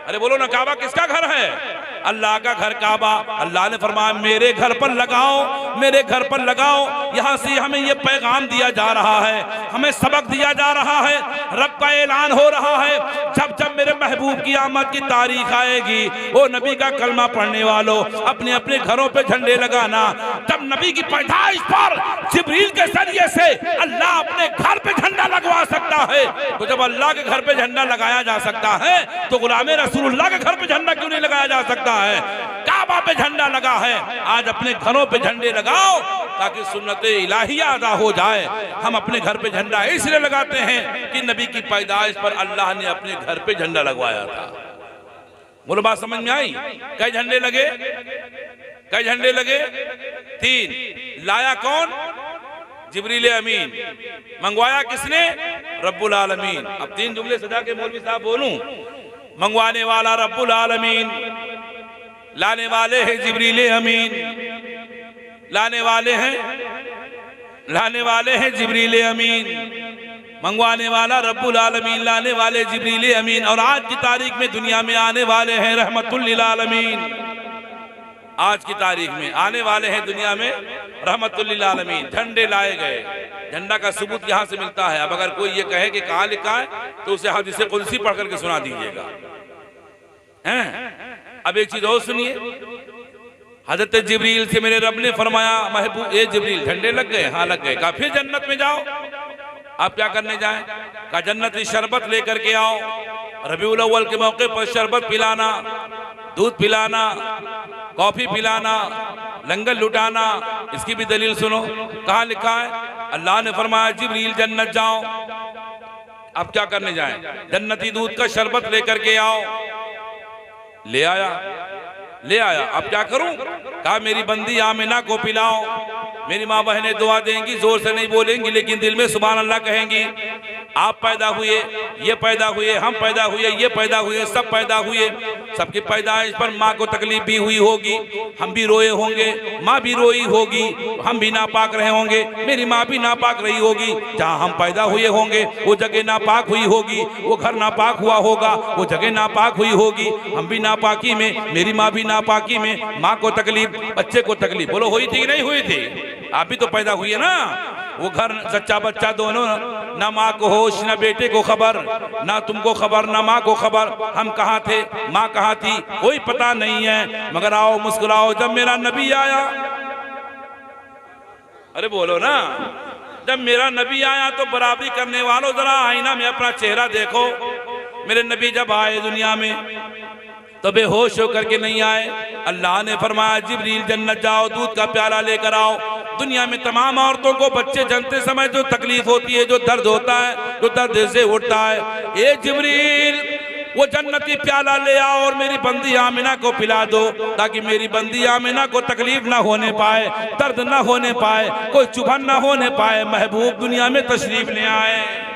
अरे बोलो ना, काबा किसका घर है? अल्लाह का घर काबा। अल्लाह ने फरमाया मेरे घर पर लगाओ, मेरे घर पर लगाओ। यहाँ से हमें ये पैगाम दिया जा रहा है, हमें सबक दिया जा रहा है, रब का ऐलान हो रहा है, जब जब मेरे महबूब की आमद की तारीख आएगी, वो नबी का कलमा पढ़ने वालों अपने अपने घरों पे झंडे लगाना। जब नबी की पैदाइश पर जिब्रील के जरिए से अल्लाह अपने घर पे झंडा लगवा सकता है, तो जब अल्लाह के घर पे झंडा लगाया जा सकता है तो गुलामे रसूलुल्लाह के घर पे झंडा क्यों नहीं लगाया जा सकता है? काबा पे झंडा लगा है, आज अपने घरों पे झंडे लगाओ ताकि सुन्नत इलाहिया अदा हो जाए। हम अपने घर पे झंडा इसलिए लगाते हैं कि नबी की पैदाइश पर अल्लाह ने अपने घर पे झंडा लगवाया था। बोलो बात समझ में आई? कई झंडे लगे? कई झंडे लगे? 3। लाया कौन? जिब्रील अमीन। मंगवाया किसने? रब्बुल आलमीन। अब 3 जुमले सजा के मौलवी साहब बोलूं? मंगवाने वाला रब्बुल आलमीन, लाने वाले हैं जिब्रील अमीन, लाने वाले हैं जिब्रील अमीन, मंगवाने वाला रब्बुल आलमीन, लाने वाले जिब्रील अमीन। और आज की तारीख में दुनिया में आने वाले हैं रहमतुल लिल आलमीन। आज की तारीख में आने वाले हैं दुनिया में रहमतुल लिल आलमीन। झंडे लाए गए, झंडा का सबूत यहाँ से मिलता है। अब अगर कोई ये कहे कि कहाँ लिखा है तो उसे हदीस कुदसी पढ़ करके सुना दीजिएगा। अब एक चीज और सुनिए, हजरत जिब्रील से मेरे रब ने फरमाया महबूब ए जिब्रील झंडे लग गए? हाँ लग गए। कहा फिर जन्नत में जाओ। आप क्या करने जाएं? कहा जन्नती शरबत लेकर के आओ, रबीउल अव्वल के मौके पर शरबत पिलाना, दूध पिलाना, कॉफी पिलाना, लंगर लुटाना। इसकी भी दलील सुनो, कहाँ लिखा है? अल्लाह ने फरमाया जिब्रील जन्नत जाओ। आप क्या करने जाएं? जन्नती दूध का शरबत लेकर के आओ। ले आया। अब क्या करूं? कहा मेरी बंदी आमिना को पिलाओ। मेरी माँ बहनें दुआ देंगी, जोर से नहीं बोलेंगी लेकिन दिल में सुभान अल्लाह कहेंगी। आप पैदा हुए, ये पैदा हुए, हम पैदा हुए, ये पैदा हुए, सब पैदा हुए। सबकी पैदाइश पर माँ को तकलीफ भी हुई होगी, हम भी रोए होंगे, माँ भी रोई होगी, हम भी नापाक रहे होंगे, मेरी माँ भी नापाक रही होगी। जहाँ हम पैदा हुए होंगे वो जगह नापाक हुई होगी, वो घर नापाक हुआ होगा, वो जगह नापाक हुई होगी। हम भी नापाकी में, मेरी माँ भी नापाकी में, माँ को तकलीफ, बच्चे को तकलीफ। बोलो हुई थी कि नहीं हुई थी? आप भी तो पैदा हुई है ना। वो घर सच्चा बच्चा दोनों, ना माँ को होश, ना बेटे को खबर, ना तुमको खबर, ना माँ को खबर। हम कहाँ थे, माँ कहाँ थी, कोई पता नहीं है। मगर आओ मुस्कुराओ, जब मेरा नबी आया। अरे बोलो ना, जब मेरा नबी आया तो बराबरी करने वालों जरा आईना में अपना चेहरा देखो। मेरे नबी जब आए दुनिया में तो बेहोश होकर के नहीं आए। अल्लाह ने फरमाया जिब्रील जन्नत जाओ, दूध का प्याला लेकर आओ। दुनिया में तमाम औरतों को बच्चे जन्नते समय जो तकलीफ होती है, जो दर्द होता है, जो दर्द से उठता है, ए जिब्रील वो जन्नती प्याला ले आओ और मेरी बंदी आमिना को पिला दो, ताकि मेरी बंदी आमिना को तकलीफ ना होने पाए, दर्द ना होने पाए, कोई चुभन ना होने पाए। महबूब दुनिया में तशरीफ ले आए।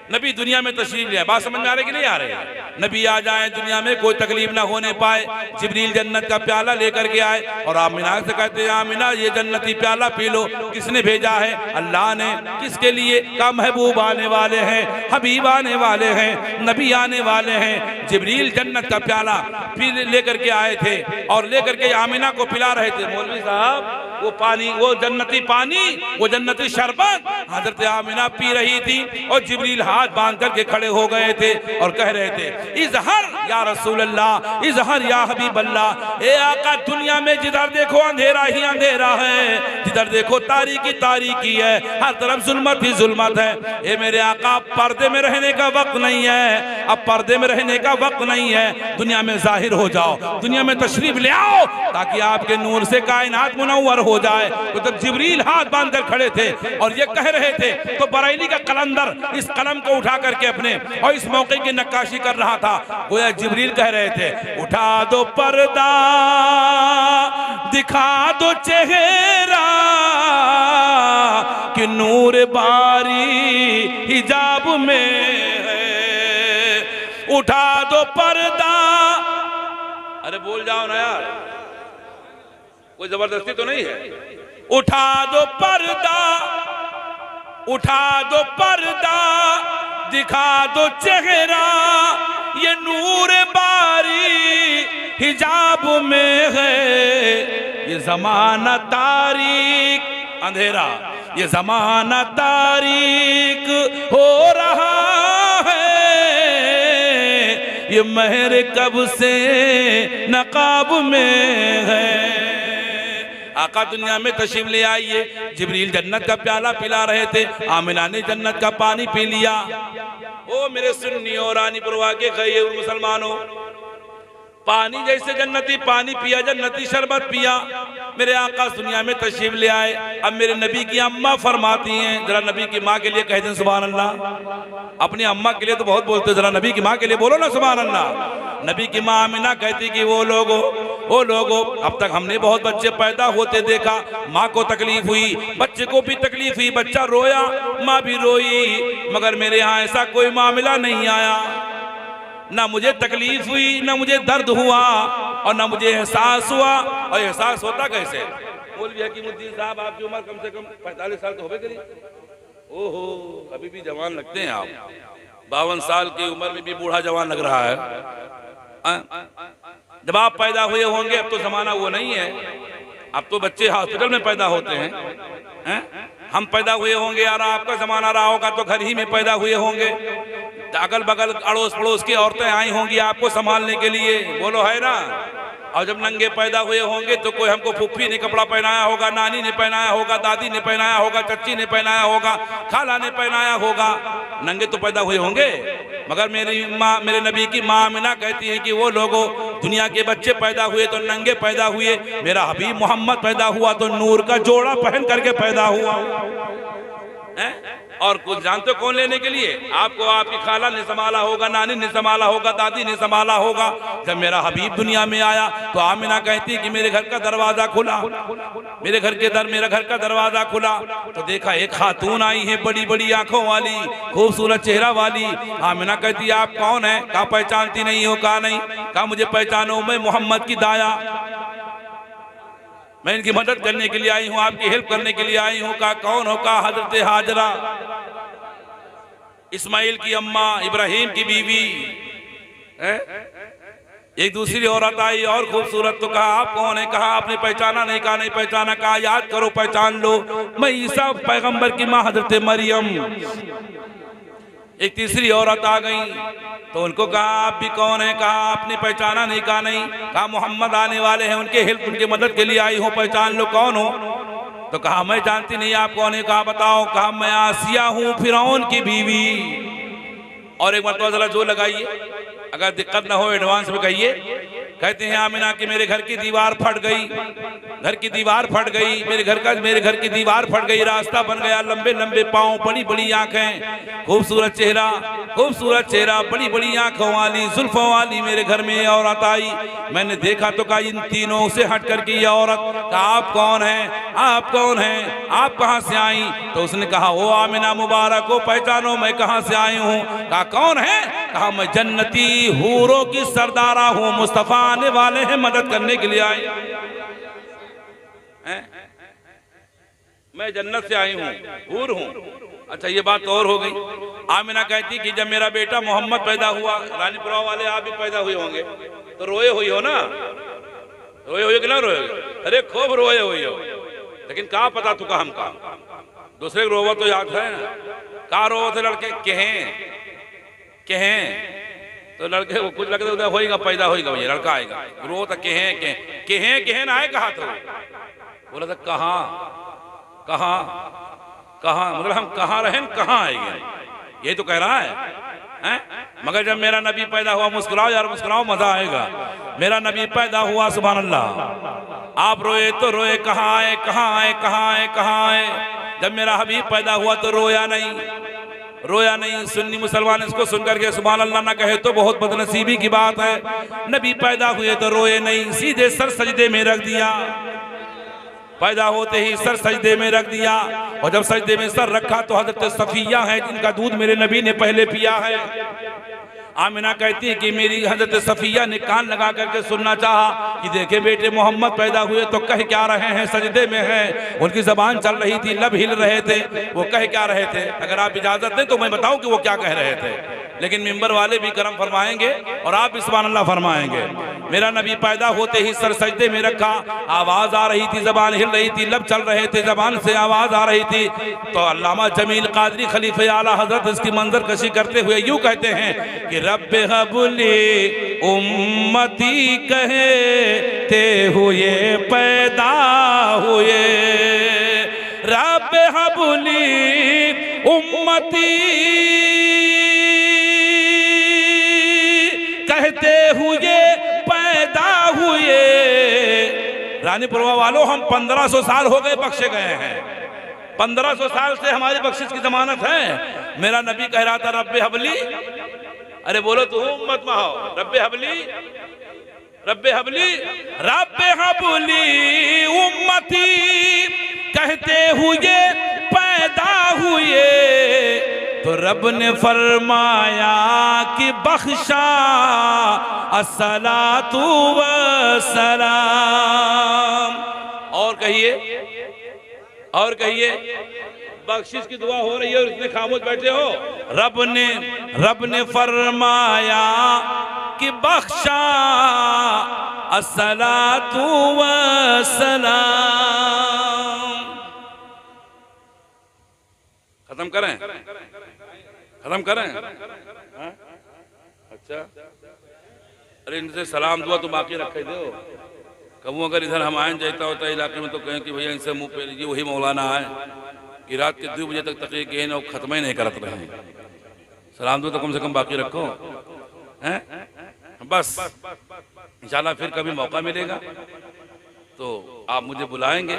नबी दुनिया में तशरीफ ले आए। बात समझ में आ रही कि नहीं आ रही? नबी आ जाए दुनिया में, कोई तकलीफ ना होने पाए। जिब्रील जन्नत का प्याला लेकर के आए और आमिना से कहते हैं आमिना ये जन्नती प्याला पी लो। किसने भेजा है? अल्लाह ने। किसके लिए? का महबूब आने वाले हैं, हबीब आने वाले हैं, नबी आने वाले हैं। जिब्रील जन्नत का प्याला फिर लेकर के आए थे और लेकर के आमिना को पिला रहे थे। मौलवी साहब वो पानी, वो जन्नती पानी, वो जन्नती शरबत हजरत आमिना पी रही थी और जिब्रील हाथ बांध करके खड़े हो गए थे और कह रहे थे इजहर या रसूल अल्लाह, इजहर या हबीब अल्लाह। ए आका, दुनिया में जिधर देखो अंधेरा ही अंधेरा है, जिधर देखो तारीकी तारीकी है, हर तरफ जुल्मत ही जुल्मत है। ए मेरे आका, पर्दे में रहने का वक्त नहीं है, अब पर्दे में रहने का वक्त नहीं है। दुनिया में जाहिर हो जाओ, दुनिया में तशरीफ ले आओ, ताकि आपके नूर से कायनात मुनव्वर हो जाए। तो जब जिब्रील हाथ बांध कर खड़े थे और ये कह रहे थे तो बरेली का कलंदर इस कलम को उठा करके अपने और इस मौके की नक्काशी कर रहा था। गोया जिब्रील कह रहे थे उठा दो पर्दा, दिखा दो चेहरा, कि नूर बारी हिजाब में है। उठा दो पर्दा। अरे बोल जाओ ना यार, कोई जबरदस्ती तो नहीं है। उठा दो पर्दा, उठा दो पर्दा, दिखा दो चेहरा, ये नूर बारी हिजाब में है। ये जमाना तारीक, अंधेरा, ये जमाना तारीक हो रहा है। ये महर कब से नकाब में है। आका दुनिया में तशरीफ ले आइए। जिब्रील जन्नत का प्याला पिला रहे थे, आमिना ने जन्नत का पानी पी लिया। ओ मेरे सुन्नी और रानी परवाह के गए मुसलमानों, पानी जैसे जन्नती पानी पिया, जन्नती शरबत पिया। मेरे आका दुनिया में तशरीफ ले आए। अब मेरे नबी की अम्मा फरमाती हैं, जरा नबी की माँ के लिए कह दें सुभान अल्लाह। अपनी अम्मा के लिए तो बहुत बोलते, जरा नबी की माँ के लिए बोलो ना सुभान अल्लाह। नबी की माँ आमिना कहती कि वो लोगो, अब तक हमने बहुत बच्चे पैदा होते देखा, माँ को तकलीफ हुई, बच्चे को भी तकलीफ हुई, बच्चा रोया, माँ भी रोई, मगर मेरे यहाँ ऐसा कोई मामला नहीं आया। ना मुझे तकलीफ हुई, ना मुझे दर्द हुआ और ना मुझे एहसास हुआ। और एहसास होता कैसे? मौलवी हकीमुद्दीन साहब, आपकी उम्र कम से कम 45 साल तो हो गई। ओहो, अभी भी जवान लगते हैं आप। 52 साल की उम्र में भी बूढ़ा जवान लग रहा है। जब आप पैदा हुए होंगे, अब तो जमाना वो नहीं है, अब तो बच्चे हॉस्पिटल में पैदा होते हैं। हम पैदा हुए होंगे यार, आपका जमाना रहा होगा तो घर ही में पैदा हुए होंगे, अगल बगल अड़ोस पड़ोस की औरतें आई होंगी आपको संभालने के लिए। बोलो है ना? और जब नंगे पैदा हुए होंगे तो कोई हमको फुफ्फी ने कपड़ा पहनाया होगा, नानी ने पहनाया होगा, दादी ने पहनाया होगा, चच्ची ने पहनाया होगा, खाला ने पहनाया होगा। नंगे तो पैदा हुए होंगे, मगर मेरी माँ, मेरे नबी की माँ आमिना कहती है कि वो लोगों दुनिया के बच्चे पैदा हुए तो नंगे पैदा हुए, मेरा हबीब मोहम्मद पैदा हुआ तो नूर का जोड़ा पहन करके पैदा हुआ है? और कुछ जानते हो कौन लेने के लिए? आपको आपकी खाला ने संभाला होगा, नानी ने संभाला होगा, दादी ने संभाला होगा। जब मेरा हबीब दुनिया में आया तो आमिना कहती कि मेरे घर का दरवाजा खुला, मेरे घर का दरवाजा खुला तो देखा एक खातून आई है, बड़ी बड़ी आंखों वाली, खूबसूरत चेहरा वाली। आमिना कहती आप कौन है? कहा पहचानती नहीं हो? कहा नहीं। कहा मुझे पहचानो, मैं मोहम्मद की दाया, मैं इनकी मदद करने के लिए आई हूँ, आपकी हेल्प करने के लिए आई हूँ। कहा कौन हो? कहा हजरत हाजरा, इस्माइल की अम्मा, इब्राहिम की बीवी है? एक दूसरी औरत आई और खूबसूरत, तो कहा आप कौन है? कहा आपने पहचाना नहीं? कहा नहीं पहचाना। कहा याद करो, पहचान लो, मैं ईसा पैगंबर की माँ हजरत मरियम। एक तीसरी औरत आ गई तो उनको कहा आप भी कौन है? कहा आपने पहचाना नहीं? कहा नहीं। कहा मोहम्मद आने वाले हैं, उनके हेल्प, उनके मदद के लिए आई हो, पहचान लो, कौन हो? तो कहा मैं जानती नहीं, आप कौन है? कहा बताओ। कहा मैं आसिया हूँ, फिरौन की बीवी। और एक मरतबा जरा जो लगाइए, अगर दिक्कत ना हो एडवांस में कहिए। कहते हैं आमिना कि मेरे घर की दीवार फट गई, घर की दीवार फट गई, मेरे घर की दीवार फट गई, रास्ता बन गया, लंबे लंबे पाँव, बड़ी बड़ी आंखें, खूबसूरत चेहरा, बड़ी बड़ी आंखों वाली, जुल्फों वाली मेरे घर में औरत आई। मैंने देखा तो कहा इन तीनों से हट करके ये औरत। कहा आप कौन हैं? आप कौन हैं? आप कहाँ से आई? तो उसने कहा ओ आमिना मुबारक हो, पहचानो मैं कहाँ से आई हूँ। कहा कौन है? कहा मैं जन्नती हूरों की सरदारा हूँ, मुस्तफा आने वाले हैं, मदद करने के लिए आए हैं, मैं जन्नत से आई हूँ, हूर हूँ। अच्छा ये बात और हो गई। आमिना कहती कि जब मेरा बेटा मोहम्मद पैदा हुआ, रानीपुरा वाले आप भी पैदा हुए होंगे तो रोए हुई हो ना? रोए हुए कि ना रोए? अरे खूब रोए हुई हो, लेकिन कहा पता तू हम का दूसरे रोवा तो याद है ना? कहा रो थे लड़के कहें तो लड़के को कुछ लगता उधर होएगा, पैदा होएगा, ये लड़का आएगा, रो तो कहें ना आए। कहा तो बोला था कहाँ मतलब हम कहाँ रहे, कहाँ आएंगे, ये तो कह रहा है? मगर जब मेरा नबी पैदा हुआ, मुस्कुराओ यार, मुस्कुराओ, मजा आएगा। मेरा नबी पैदा हुआ, सुभान अल्लाह। आप रोए तो रोए, कहाँ आए। जब मेरा हबीब पैदा हुआ तो रोया नहीं। सुन्नी मुसलमान इसको सुनकर के सुभान अल्लाह ना कहे तो बहुत बदनसीबी की बात है। नबी पैदा हुए तो रोए नहीं, सीधे सर सजदे में रख दिया। पैदा होते ही सर सजदे में रख दिया, और जब सजदे में सर रखा तो हजरत सफिया है जिनका दूध मेरे नबी ने पहले पिया है। आमिना कहती है कि मेरी हजरत सफिया ने कान लगा करके सुनना चाहा कि देखे बेटे मोहम्मद पैदा हुए तो कह क्या रहे हैं, सजदे में हैं। उनकी जबान चल रही थी, लब हिल रहे थे, वो कह क्या रहे थे? अगर आप इजाजत दें तो मैं बताऊं कि वो क्या कह रहे थे, लेकिन मिंबर वाले भी करम फरमाएंगे और आप भी सुभान अल्लाह फरमाएंगे। मेरा नबी पैदा होते ही सर सजदे में रखा, आवाज आ रही थी, जबान हिल रही थी, लब चल रहे थे, जबान से आवाज आ रही थी। तो अल्लामा जमील कादरी खलीफे आला हजरत इसकी मंजर कशी करते हुए यूं कहते हैं कि रब्बे हबली उम्मती कहते हुए पैदा हुए, रब्बे हबली उम्मती कहते हुए पैदा हुए। रानीपुरवा वालों, हम 1500 साल हो गए बख्शे गए हैं, 1500 साल से हमारी बख्शिश की जमानत है। मेरा नबी कह रहा था रब्बे हबली, अरे बोलो तो उम्मत में हो, रब्बे हबली उम्मती कहते हुए पैदा हुए, तो रब ने फरमाया कि बख्शा अस्सलातु वस्सलाम। और कहिए बख्शिश की दुआ हो रही है और इतने खामोश बैठे हो। रब ने फरमाया कि बख्शा अस्सलातु वस्सलाम। खत्म करें? अच्छा अरे इनसे सलाम दुआ तो बाकी रखे दो। कहूँ अगर इधर हम आए जाता होता इलाके में तो कहें कि भैया इनसे मुंह पे लीजिए, वही मौलाना है कि रात के 2 बजे तक तकरीर के और ख़त्म ही नहीं करते रहे। सलाम दुआ तो कम से कम बाकी रखो हैं। बस इंशाल्लाह फिर कभी मौका मिलेगा तो आप मुझे बुलाएंगे।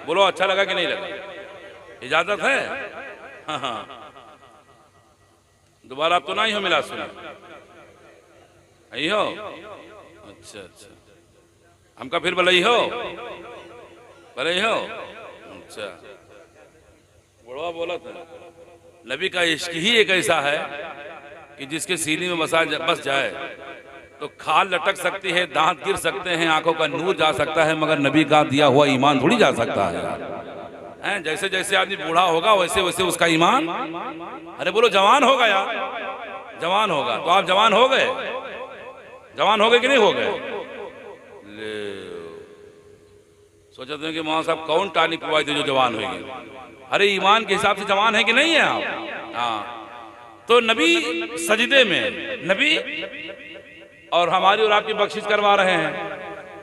बोलो अच्छा लगा कि नहीं लगा? इजाज़त है? हाँ हाँ, दोबारा आप तो नहीं हो मिला सुना हो? अच्छा अच्छा, हमका फिर भले हो अच्छा। बुढ़वा बोला था नबी का इश्क ही एक ऐसा है कि जिसके सीने में बस जाए तो खाल लटक सकती है, दांत गिर सकते हैं, आंखों का नूर जा सकता है, मगर नबी का दिया हुआ ईमान थोड़ी जा सकता है। जैसे जैसे आदमी बूढ़ा होगा वैसे वैसे उसका ईमान, अरे बोलो जवान होगा यार, जवान होगा। तो आप जवान हो गए? जवान हो गए कि नहीं हो गए? सोचते हैं कि मौलाना साहब कौन टाली पवाई थे जो जवान होगी। अरे ईमान के हिसाब से जवान है कि नहीं है आप? हाँ, तो नबी सजदे में नबी और हमारी और आपकी बख्शिश करवा रहे हैं।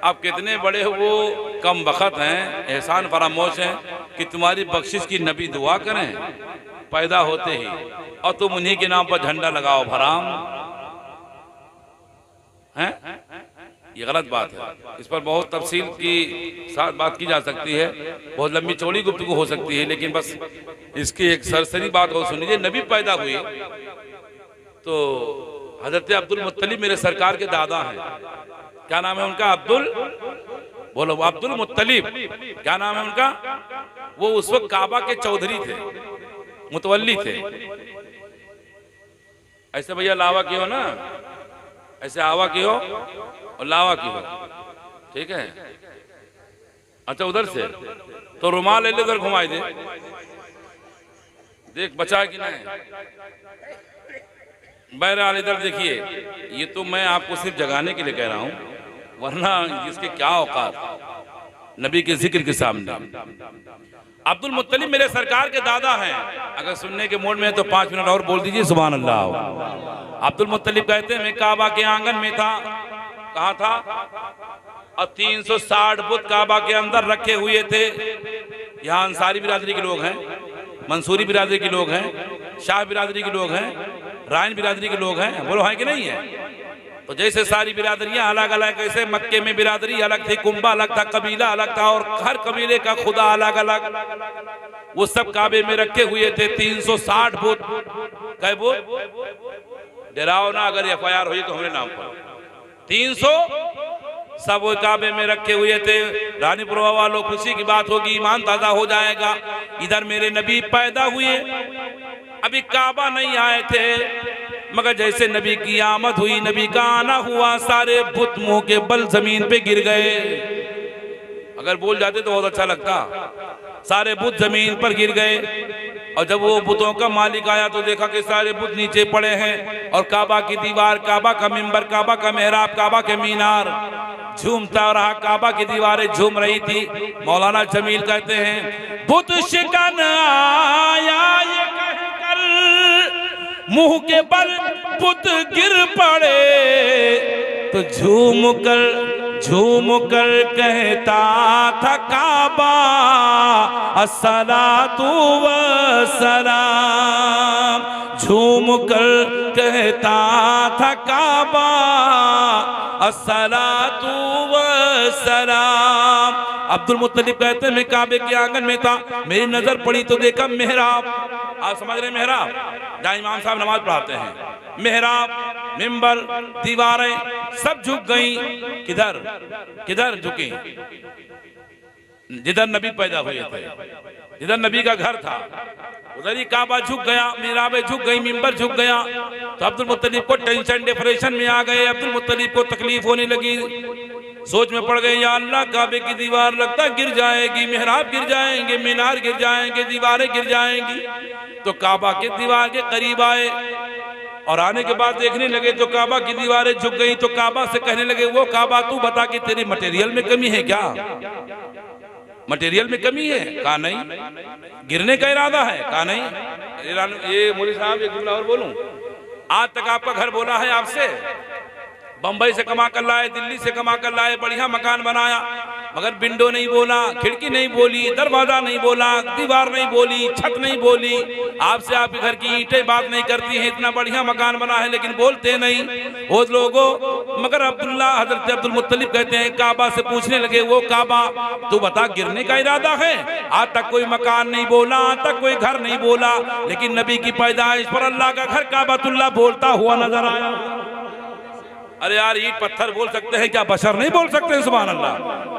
आप कितने बड़े हो वो कम बखत हैं, एहसान फरामोश हैं कि तुम्हारी बख्शिश की नबी दुआ करें पैदा होते ही, और तुम उन्हीं के नाम पर झंडा लगाओ भराम हैं। ये गलत बात है। इस पर बहुत तफसील की साथ बात की जा सकती है, बहुत लंबी चौड़ी गुफ्तगू हो सकती है, लेकिन बस इसकी एक सरसरी बात हो सुन लीजिए। नबी पैदा हुए तो हजरत अब्दुल मुत्तलिब मेरे सरकार के दादा हैं। क्या नाम है उनका? बोलो अब्दुल मुत्तलिब। क्या नाम है उनका? वो उस वक्त काबा के चौधरी थे, मुतवल्ली थे। ऐसे भैया लावा की हो ना, ऐसे आवा की हो और लावा की हो, ठीक है? अच्छा उधर से तो रुमाल ले उधर घुमाई दे, देख बचा कि नहीं। बहरहाल इधर देखिए, ये तो मैं आपको सिर्फ जगाने के लिए कह रहा हूं, वरना इसके क्या औकात नबी के जिक्र के सामने। अब्दुल मुत्तलिब मेरे सरकार के दादा हैं। अगर सुनने के मूड में है तो 5 मिनट और बोल दीजिए सुभान अल्लाह। अब्दुल मुत्तलिब कहते हैं मैं काबा के आंगन में था। कहाँ था? और 360 बुत काबा के अंदर रखे हुए थे। यहाँ अंसारी बिरादरी के लोग हैं, मंसूरी बिरादरी के लोग हैं, शाह बिरादरी के लोग हैं, रायन बिरादरी के लोग हैं। बोलो है कि नहीं है? तो जैसे सारी बिरादरियां अलग अलग, ऐसे मक्के में बिरादरी अलग थी, कुंबा अलग था, कबीला अलग था, और हर कबीले का खुदा अलग अलग। वो सब काबे में रखे हुए थे 360 बुत। कै बुत? डराओ ना, अगर FIR हुई तो हमारे नाम पर 300 सब वो काबे में रखे हुए थे। रानीपुर वालों खुशी की बात होगी, ईमान ताजा हो जाएगा। इधर मेरे नबी पैदा हुए, अभी काबा नहीं आए थे, मगर जैसे नबी की आमद हुई, नबी का आना हुआ, सारे बुत मुंह के बल जमीन पे गिर गए। अगर बोल जाते तो बहुत अच्छा लगता। सारे बुत जमीन पर गिर गए, और जब वो बुतों का मालिक आया तो देखा कि सारे बुत नीचे पड़े हैं, और काबा की दीवार, काबा का मिंबर, काबा का मेहराब, काबा के मीनार झूमता रहा। काबा की दीवारें झूम रही थी। मौलाना जमील कहते हैं बुत शिकन आया ये कहकर, मुंह के बल बुत गिर पड़े, तो झूम कर कहता था काबा अस्सलातु वस्सलाम। झूम कर कहता था काबा अस्सलातु वस्सलाम। अब्दुल मुत्तलिब कहते हैं मैं काबे के आंगन में था, मेरी नजर पड़ी तो देखा मेहराब। आप समझ रहे मेहराब, जहाँ इमाम साहब नमाज पढ़ाते हैं, मेहराब, मिंबर, दीवारें सब झुक गई। किधर किधर झुकी? जिधर नबी पैदा हुए थे, जिधर नबी का घर था, उधर ही काबा झुक गया, मिहराबें झुक गई, मिंबर झुक गया। तो अब्दुल मुत्तलिब को टेंशन, डिप्रेशन में आ गए। अब्दुल मुत्तलिब को तकलीफ होने लगी, सोच में पड़ गए, या अल्लाह काबे की दीवार लगता गिर जाएगी, मेहराब गिर जाएंगे, मीनार गिर जाएंगे, दीवारें गिर जाएंगी। तो काबा के दीवार के करीब आए, और आने के बाद देखने लगे तो काबा की दीवारें झुक गई। तो काबा से कहने लगे वो काबा तू बता कि तेरी मटेरियल में कमी है क्या? मटेरियल में कमी है? कहा नहीं। गिरने का इरादा है? कहा नहीं। ये मौलवी साहब एक जुमला और बोलूं, आज तक आपका घर बोला है आपसे बंबई से कमा कर लाए, दिल्ली से कमा कर लाए, बढ़िया मकान बनाया, मगर विंडो नहीं बोला, खिड़की नहीं बोली, दरवाजा नहीं बोला, दीवार नहीं बोली, छत नहीं बोली। आपसे आपके घर की ईंटें बात नहीं करती हैं। इतना बढ़िया मकान बना है लेकिन बोलते नहीं वो लोगों। मगर अब्दुल्ला हजरत अब्दुल मुत्तलिब कहते हैं, काबा से पूछने लगे, वो काबा तू बता गिरने का इरादा है? आज तक कोई मकान नहीं बोला, आज तक कोई घर नहीं बोला, लेकिन नबी की पैदाइश पर अल्लाह का घर काबतुल्लाह बोलता हुआ नजर आया। अरे यार, ईंट पत्थर बोल सकते हैं, क्या बशर नहीं बोल सकते? सुभान अल्लाह।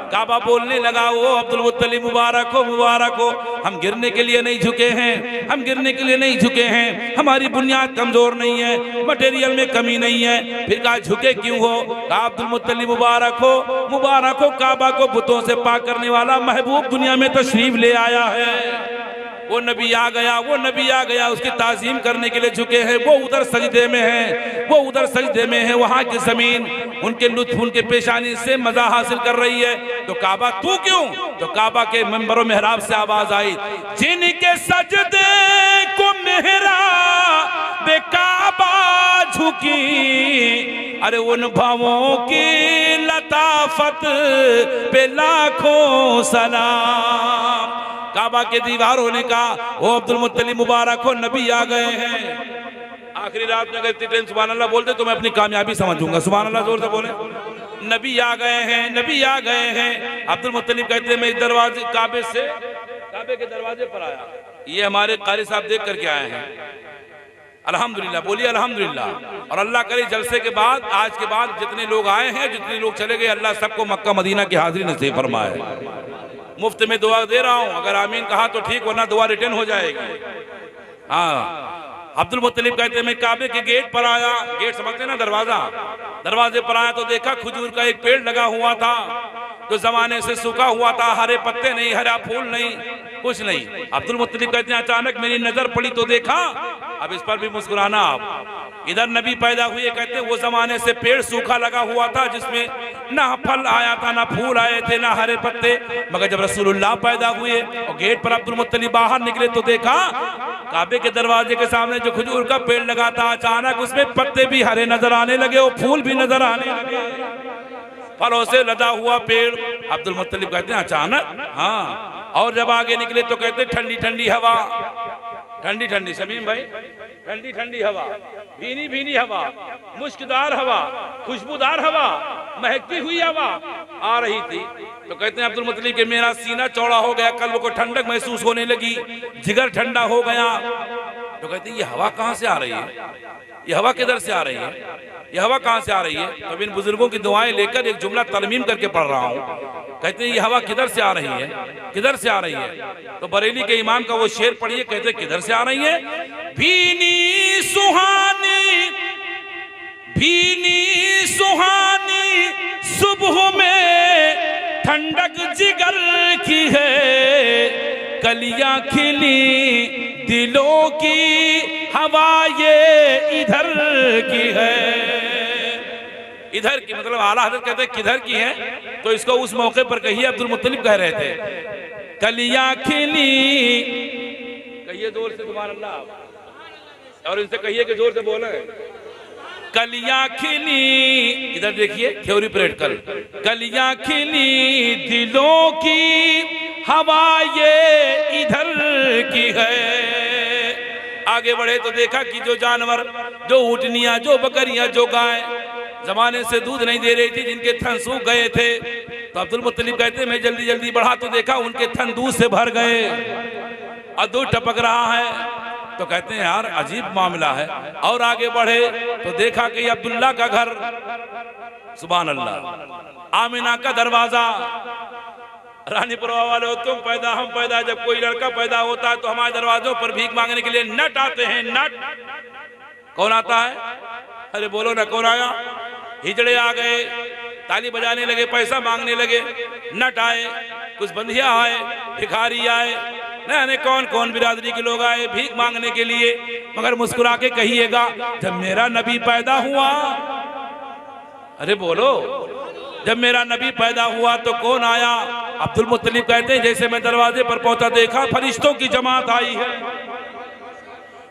काबा बोलने लगा, वो अब्दुल मुत्तलिब मुबारक हो, मुबारक हो, हम गिरने के लिए नहीं झुके हैं, हम गिरने के लिए नहीं झुके हैं, हमारी बुनियाद कमजोर नहीं है, मटेरियल में कमी नहीं है। फिर कहा झुके क्यों हो? कहा अब्दुल मुत्तलिब मुबारक हो, मुबारक हो, काबा को बुतों से पाक करने वाला महबूब दुनिया में तशरीफ ले आया है। वो नबी आ गया, वो नबी आ गया, उसकी ताज़ीम करने के लिए झुके हैं। वो उधर सजदे में है, वो उधर सजदे में है, वहां की जमीन उनके लुत्फ, उनके पेशानी से मजा हासिल कर रही है। तो काबा तू क्यों? तो काबा के मंबरों मेहराब से आवाज आई, जिनके सजदे को मेहराब काबा झुकी, अरे उन भावों की लताफत पे लाखों सलाम। काबा के दीवारों ने कहा, वो अब्दुल मुत्तलिब मुबारक हो, नबी आ गए हैं। आखिरी रात में अगर इतनी ट्रेन सुभान अल्लाह बोलते तो मैं अपनी कामयाबी समझूंगा। सुभान अल्लाह जोर से बोले। नबी आ गए हैं, नबी आ गए हैं। अब्दुल मुत्तलिब कहते हैं, मैं इस दरवाजे काबे के दरवाजे पर आया, ये हमारे कारी साहब देख करके आए हैं। अल्हम्दुलिल्लाह, बोलिए अल्हम्दुलिल्लाह। और अल्लाह करे जलसे के बाद, आज के बाद जितने लोग आए हैं, जितने लोग चले गए, अल्लाह सबको मक्का मदीना की हाजिरी नसीब फरमाए। मुफ्त में दुआ दे रहा हूं, अगर आमीन कहा तो ठीक, वरना दुआ रिटर्न हो जाएगी। हाँ, अब्दुल मुत्तलिब कहते हैं, मैं काबे के गेट पर आया, गेट समझते हैं ना, दरवाजा, दरवाजे पर आया तो देखा खजूर का एक पेड़ लगा हुआ था, जो जमाने से सूखा हुआ था, हरे पत्ते नहीं, हरा फूल नहीं, कुछ नहीं। अब्दुल मुत्तलिब कहते हैं, अचानक मेरी नजर पड़ी तो देखा, अब इस पर भी मुस्कुराना आप, इधर नबी पैदा हुए। कहते हैं वो जमाने से पेड़ सूखा लगा हुआ था, जिसमें ना फल आया था, ना फूल आए थे, ना हरे पत्ते। मगर जब रसूलुल्लाह पैदा हुए और गेट पर अब्दुल मुत्तलिब बाहर निकले तो देखा काबे के दरवाजे के सामने जो खजूर का पेड़ लगा था, अचानक उसमें पत्ते भी हरे नजर आने लगे और फूल भी नजर आने लगे, फलों से लदा हुआ पेड़। अब्दुल मुत्तलिब कहते हैं अचानक, हाँ। और जब आगे निकले तो कहते ठंडी ठंडी हवा, ठंडी ठंडी, शमीम भाई, ठंडी ठंडी हवा, भीनी भीनी हवा, मुश्कदार हवा, खुशबूदार हवा, महकती हुई हवा आ रही थी। तो कहते हैं अब्दुल मुत्तलिब कि मेरा सीना चौड़ा हो गया, कल्ब को ठंडक महसूस होने लगी, जिगर ठंडा हो गया। तो कहते हैं ये हवा कहाँ से आ रही है? ये हवा किधर से आ रही है? ये हवा कहाँ से आ रही है? तो इन बुजुर्गों की दुआएं लेकर एक जुमला तरमीम करके पढ़ रहा हूँ। कहते हैं ये हवा किधर से आ रही है? किधर से आ रही है? तो बरेली के इमाम का वो शेर पढ़िए, कहते हैं किधर से आ रही है? भीनी सुहानी, भीनी सुहानी सुबह में ठंडक जिगर की है, कलियां खिली दिलों की हवा ये इधर की है। इधर की मतलब आला हज़रत कहते हैं किधर की है, तो इसको उस मौके पर कहिए, अब्दुल मुत्तलिब कह रहे थे कलियां खिली, कहिए जोर से सुभान अल्लाह, और इनसे कहिए कि जोर से बोले, कलियां खिली, इधर देखिए थ्योरी प्रैक्टिकल, कलियां खिली दिलों की हवा ये इधर की है। आगे बढ़े तो देखा कि जो जानवर, जो ऊँटनियां, जो बकरियां, जो गाय जमाने से दूध नहीं दे रही थी, जिनके थन सूख गए थे, तो अब्दुल मुत्तलिब कहते मैं जल्दी जल्दी बढ़ा तो देखा उनके थन दूध से भर गए और दूध टपक रहा है। तो कहते हैं यार अजीब मामला है। और आगे बढ़े तो देखा कि अब्दुल्ला का घर, सुभान अल्लाह, आमिना का दरवाजा। रानीपुर वाले हो तुम पैदा, हम पैदा, जब कोई लड़का पैदा होता है तो हमारे दरवाजों पर भीख मांगने के लिए नट आते हैं। नट कौन आता है? अरे बोलो ना, कौन आया? हिजड़े आ गए, ताली बजाने लगे, पैसा मांगने लगे। नट आए, कुछ बंधिया आए, भिखारी आए, न कौन कौन बिरादरी के लोग आए भीख मांगने के लिए। मगर मुस्कुरा के कहिएगा जब मेरा नबी पैदा हुआ, अरे बोलो, जब मेरा नबी पैदा हुआ तो कौन आया? अब्दुल मुत्तलिब कहते हैं जैसे मैं दरवाजे पर पहुंचा देखा फरिश्तों की जमात आई है।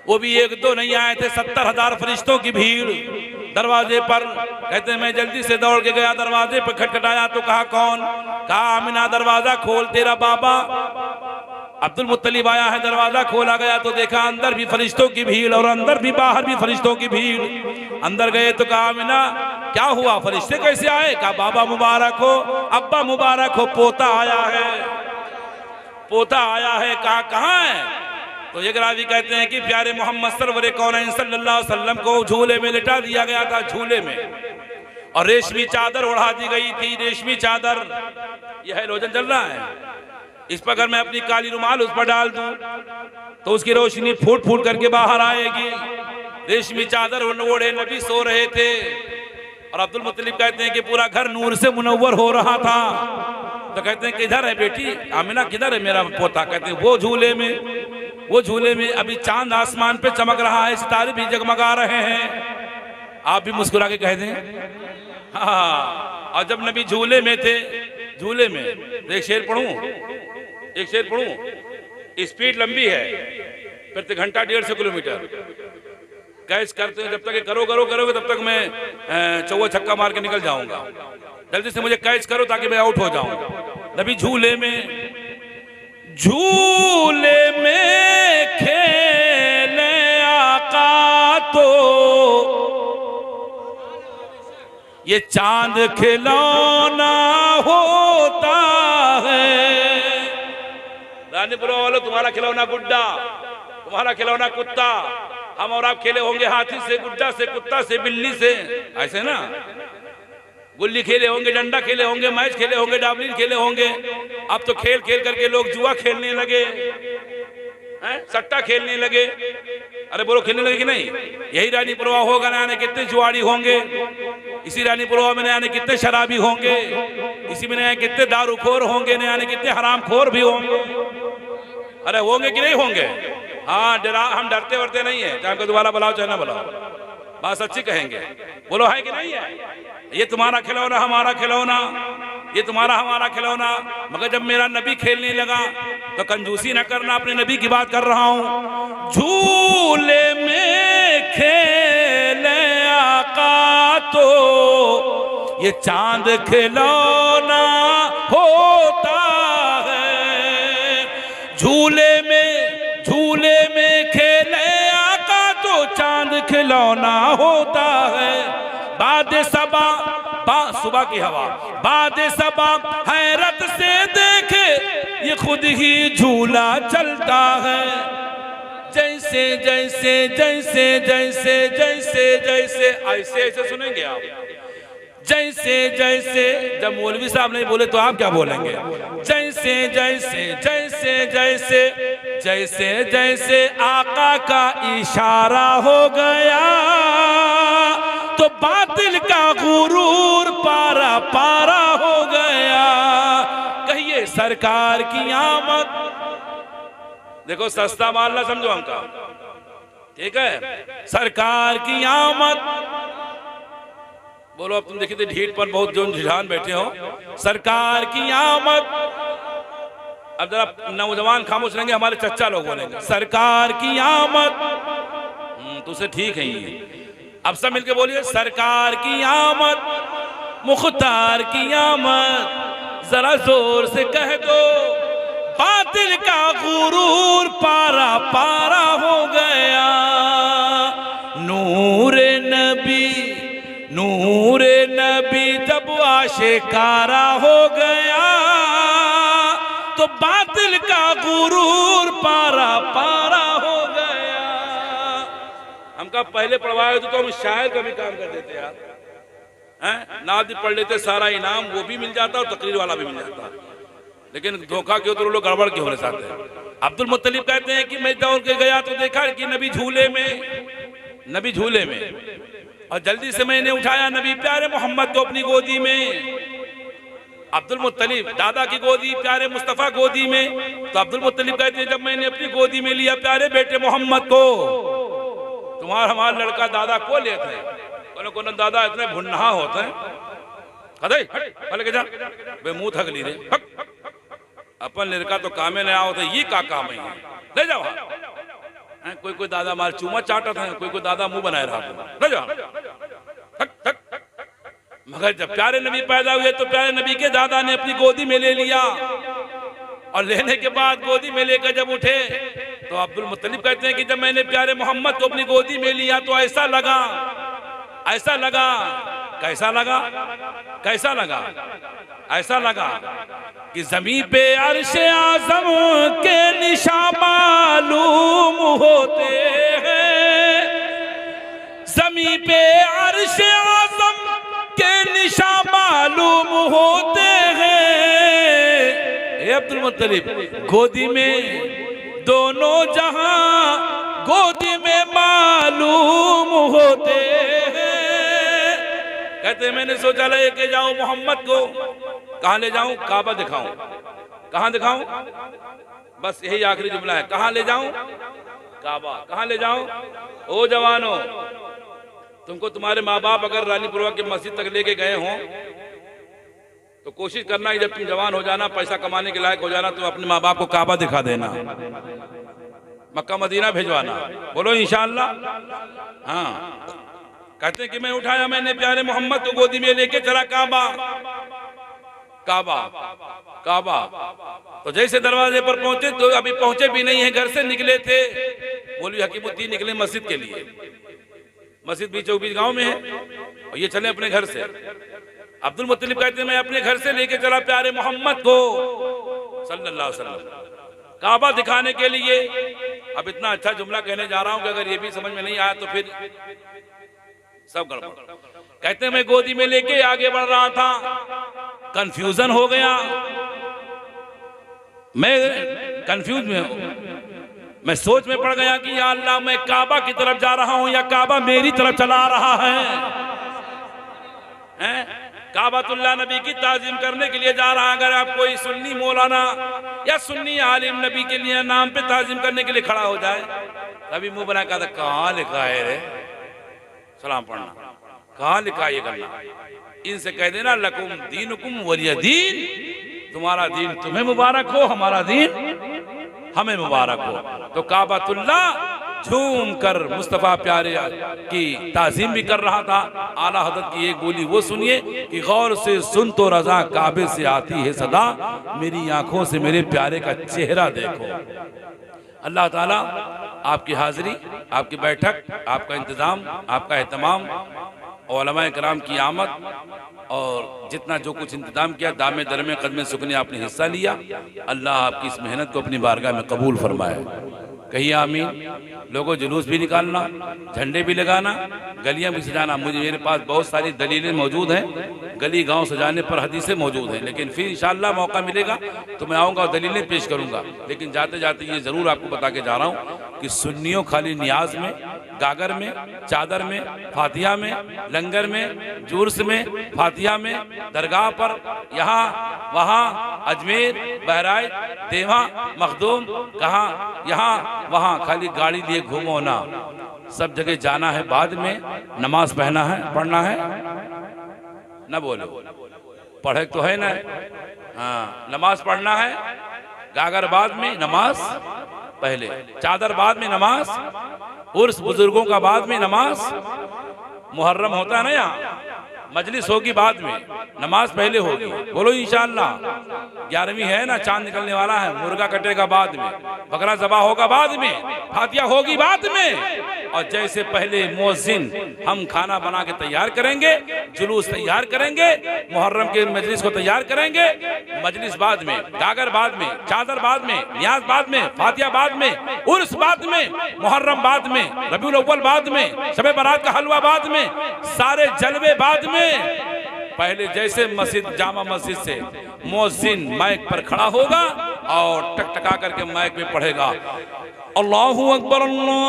वो भी एक दो नहीं आए थे, 70,000 फरिश्तों की भीड़ दरवाजे पर। कहते हैं मैं जल्दी से दौड़ के गया, दरवाजे पे खटखटाया तो कहा कौन? कहा आमिना दरवाजा खोल, तेरा बाबा अब्दुल मुत्तलिब आया है। दरवाजा खोला गया तो देखा अंदर भी फरिश्तों की भीड़ और अंदर भी बाहर भी फरिश्तों की भीड़। अंदर गए तो कहा आमिना क्या हुआ, फरिश्ते कैसे आए? कहा बाबा मुबारक हो, अब्बा मुबारक हो, पोता आया है, पोता आया है। कहा कहाँ है? तो एक रावी कहते हैं कि प्यारे मोहम्मद सरवर कौनैन सल्लल्लाहु अलैहि वसल्लम को झूले में लिटा दिया गया था, झूले में, और रेशमी चादर उड़ा दी गई थी, रेशमी चादर। यह हैलोजन जल रहा है, इस पर अगर मैं अपनी काली रुमाल उस पर डाल दूं तो उसकी रोशनी फूट फूट करके बाहर आएगी। रेशमी चादर ओढ़े नबी सो रहे थे और अब्दुल मुत्तलिब कहते हैं कि पूरा घर नूर से मुनव्वर हो रहा था। तो कहते हैं किधर है बेटी आमिना, किधर है मेरा पोता? कहते हैं वो झूले में, वो झूले में। अभी चांद आसमान पे चमक रहा है, सितारे भी जगमगा रहे हैं। आप भी मुस्कुरा के कह दें हाँ। और जब नबी झूले में थे, झूले में एक शेर पढ़ूं, एक शेर पढ़ूं। स्पीड लंबी है, प्रति घंटा 150 किलोमीटर कैच करते हैं। जब तक करोगे तब तक मैं चौवा छक्का मार के निकल जाऊंगा। जल्दी से मुझे कैच करो ताकि मैं आउट हो जाऊं। नबी झूले में, झूले में खेले आका तो ये चांद खिलौना होता है। रानीपुरा वालों, तुम्हारा खिलौना गुड्डा, तुम्हारा खिलौना कुत्ता, हम और आप खेले होंगे हाथी से, गुड्डा से, कुत्ता से, बिल्ली से, ऐसे ना। गुल्ली खेले होंगे, डंडा खेले होंगे, मैच खेले होंगे, डाबलिन खेले होंगे। अब तो खेल खेल करके लोग जुआ खेलने लगे, सट्टा खेलने लगे। अरे बोलो खेलने लगे कि नहीं? यही रानीपुरवा होगा, न जाने कितने जुआड़ी होंगे, इसी रानीपुरवा में न जाने कितने शराबी होंगे, इसी में न जाने कितने दारूखोर होंगे, न जाने कितने हरामखोर भी होंगे। अरे होंगे कि नहीं होंगे? हाँ, हम डरते वरते नहीं है, चाहे को दोबारा बुलाओ चाहे ना बुलाओ, बात सच्ची कहेंगे। बोलो है कि नहीं है? ये तुम्हारा खिलौना, हमारा खिलौना, ये तुम्हारा हमारा खिलौना। मगर जब मेरा नबी खेलने लगा तो कंजूसी न करना, अपने नबी की बात कर रहा हूं। झूले में खेले आका तो ये चांद खिलौना होता है। झूले में खेले आका तो चांद खिलौना होता है। बाद सबा, सुबह की हवा, बाद सबा हैरत से देखे ये खुद ही झूला चलता है। जैसे जैसे जैसे जैसे जैसे जैसे ऐसे ऐसे सुनेंगे आप, जैसे जैसे, जब मौलवी साहब नहीं बोले तो आप क्या बोलेंगे? जैसे जैसे जैसे जैसे जैसे जैसे आका का इशारा हो गया तो बातिल का गुरूर पारा पारा हो गया। कहिए सरकार की आमद। देखो सस्ता माल ना समझो हमका, ठीक है? सरकार की आमद। बोलो अब तुम देखिए थे ढीठ पर बहुत जो ढिठान बैठे हो। सरकार की आमद। अब जरा नौजवान खामोश रहेंगे, हमारे चच्चा लोग बोलेंगे सरकार की आमद। तो उसे ठीक है ये। अब सब मिलके बोलिए सरकार की आमद, मुख्तार की आमद। जरा जोर से कह दो, बातिल का गुरूर पारा पारा हो गया। नूरे नबी, नूरे नबी जब आशिकारा हो गया तो बातिल का गुरूर पारा पारा हो गया। हमका पहले पढ़वाए तो हम शायर का भी काम कर देते यार, हैं? नाद भी पढ़ लेते, सारा इनाम वो भी मिल जाता और तकरीर वाला भी मिल जाता। लेकिन धोखा क्यों, तो लोग गड़बड़ क्यों होने चाहते हैं। अब्दुल मुत्तलिब कहते हैं कि मैं दौड़ के गया तो देखा कि नबी झूले में, नबी झूले में, और जल्दी से मैंने उठाया नबी प्यारे मोहम्मद को अपनी गोदी में। अब्दुल मुत्तलिब दादा की गोदी, प्यारे मुस्तफा गोदी में। तो अब्दुल मुत्तलिब कहते हैं जब मैंने अपनी गोदी में लिया प्यारे बेटे मोहम्मद को, तुम्हारा हमारा लड़का दादा को लेते हैं। कोनो दादा इतने भुन्ना होते हैं, के जा मुंह थक ली रे, अपन लड़का तो कामे नहीं आओ, ये का काम है, ले जाओ। कोई कोई दादा मार चूमा चाटा था, कोई कोई दादा मुंह बनाए रहा, ले जाओ। मगर जब प्यारे नबी पैदा हुए तो प्यारे नबी के दादा ने अपनी गोदी में ले लिया, और लेने के बाद गोदी में लेकर जब उठे तो अब्दुल मुत्तलिब कहते हैं कि जब मैंने प्यारे मोहम्मद को अपनी गोदी में लिया तो ऐसा लगा कैसा लगा, कैसा लगा, ऐसा लगा कि ज़मीन पे अर्शे आज़म के निशान मालूम होते हैं, ज़मीन पे अर्शे आज़म के निशान मालूम होते हैं। अब्दुल मुत्तलिब गोदी में दोनों जहां गोदी में मालूम होते हैं। कहते मैंने सोचा लेके जाऊं मोहम्मद को, कहां ले जाऊं, काबा दिखाऊं, कहां दिखाऊं, बस यही आखिरी जुमला है, कहां ले जाऊं, काबा, कहां ले जाऊं। ओ जवानों, तुमको तुम्हारे माँ बाप अगर रानीपुरवा के मस्जिद तक लेके गए हों तो कोशिश करना है जब तुम जवान हो जाना, पैसा कमाने के लायक हो जाना, तो अपने माँ बाप को काबा दिखा देना, मक्का मदीना भिजवाना। बोलो इंशाअल्लाह। हाँ, कहते हैं कि मैं उठाया मैंने प्यारे मोहम्मद को गोदी में लेके चला काबा, काबा, काबा। तो जैसे दरवाजे पर पहुंचे तो अभी पहुंचे भी नहीं है, घर से निकले थे, मौलवी हकीमुद्दीन निकले मस्जिद के लिए, मस्जिद बीचों बीच गांव में है, और ये चले अपने घर से। अब्दुल मुत्तलिब कहते हैं मैं अपने घर से लेके चला प्यारे मोहम्मद को सल्लल्लाहु अलैहि वसल्लम काबा दिखाने के लिए। अब इतना अच्छा जुमला कहने जा रहा हूं कि अगर ये भी समझ में नहीं आया तो फिर सब गड़बड़। कहते हैं मैं गोदी में लेके आगे बढ़ रहा था, कंफ्यूजन हो गया, मैं कंफ्यूज में हूं, मैं सोच में पड़ गया कि या अल्लाह मैं काबा की तरफ जा रहा हूं या काबा मेरी तरफ चला रहा है? काबातुल्लाह नबी की ताजीम करने के लिए जा रहा। अगर आप कोई सुन्नी मौलाना या सुन्नी आलिम नबी के लिए नाम पे ताजीम करने के लिए खड़ा हो जाए, तभी मुंह बना कहता कहाँ लिखा है रे सलाम पढ़ना, कहाँ लिखा ये करना। इनसे कह देना लकुम दीनुकुम वलिय दीन, तुम्हारा दीन तुम्हें मुबारक हो, हमारा दीन हमें मुबारक हो। तो काबातुल्लाह झूम कर मुस्तफा प्यारे की ताजीम भी कर रहा था। आला हज़रत की एक बोली वो सुनिए कि गौर से सुन तो रजा काबे से आती है सदा, मेरी आंखों से मेरे प्यारे का चेहरा देखो। अल्लाह ताला आपकी हाजिरी, आपकी बैठक, आपका इंतजाम, आपका एहतमाम, उलमाए कराम की आमद और जितना जो कुछ इंतजाम किया, दामे दरमे कदमे सुकने आपने हिस्सा लिया, अल्लाह आपकी इस मेहनत को अपनी बारगाह में कबूल फरमाए। कहिए आमीन। लोगों जुलूस भी निकालना, झंडे भी लगाना, गलियां भी सजाना। मुझे मेरे पास बहुत सारी दलीलें मौजूद हैं, गली गांव सजाने पर हदीसें मौजूद हैं, लेकिन फिर इंशाअल्लाह मौका मिलेगा तो मैं आऊँगा और दलीलें पेश करूँगा। लेकिन जाते जाते ये ज़रूर आपको बता के जा रहा हूँ कि सुन्नियों खाली नियाज में, गागर में, चादर में, फातिहा में, लंगर में, जुर्स में, फातिहा में, दरगाह पर, यहाँ वहाँ, अजमेर, बहराइच, देवा, मखदूम, कहाँ यहाँ वहाँ, खाली गाड़ी लिए घूमो ना, सब जगह जाना है। बाद में नमाज पढ़ना है ना, बोलो पढ़े तो है ना। हाँ, नमाज पढ़ना है, गागर बाद में, नमाज पहले, चादर बाद में, नमाज उर्स बुजुर्गों का बाद में, नमाज मुहर्रम होता है ना, यहाँ मजलिस होगी बाद में, नमाज पहले होगी। बोलो इंशाअल्लाह। 11वीं है ना, चांद निकलने वाला है, मुर्गा कटेगा बाद में, बकरा ज़बा होगा बाद में, फातिहा होगी बाद में। और जैसे पहले मुअज्जिन हम खाना बना के तैयार करेंगे, जुलूस तैयार करेंगे, मुहर्रम के मजलिस को तैयार करेंगे, मजलिस बाद में, गागर बाद में, चादर बाद में, नियाज बाद में, फातिहा बाद में, उर्स बाद में, मुहर्रम बाद में, रबीउल अव्वल बाद में, शबे बारात का हलवा बाद में, सारे जलवे बाद में। पहले जैसे मस्जिद, जामा मस्जिद से मुअज्जिन माइक पर खड़ा होगा और टकटका करके माइक में पढ़ेगा, अल्लाहु अकबर, अल्लाहु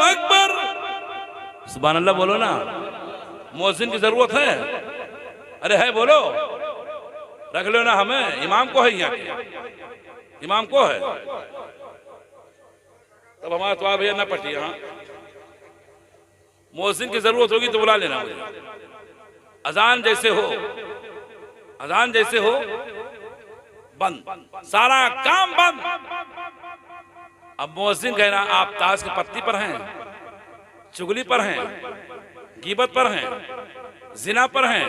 अकबर, सुभान अल्लाह बोलो ना। मुअज्जिन की जरूरत है? अरे है, बोलो, रख लो ना, हमें इमाम को है, यहाँ के इमाम को है, तब हमारा तो भैया ना पटी। हाँ, मुअज्जिन की जरूरत होगी तो बुला लेना मुझे। अजान जैसे हो, अजान जैसे हो, बंद, सारा काम बंद। अब मुअज्जिन कह रहा आप ताश की पत्ती पर हैं, चुगली पर हैं, गीबत पर हैं, जिना पर हैं,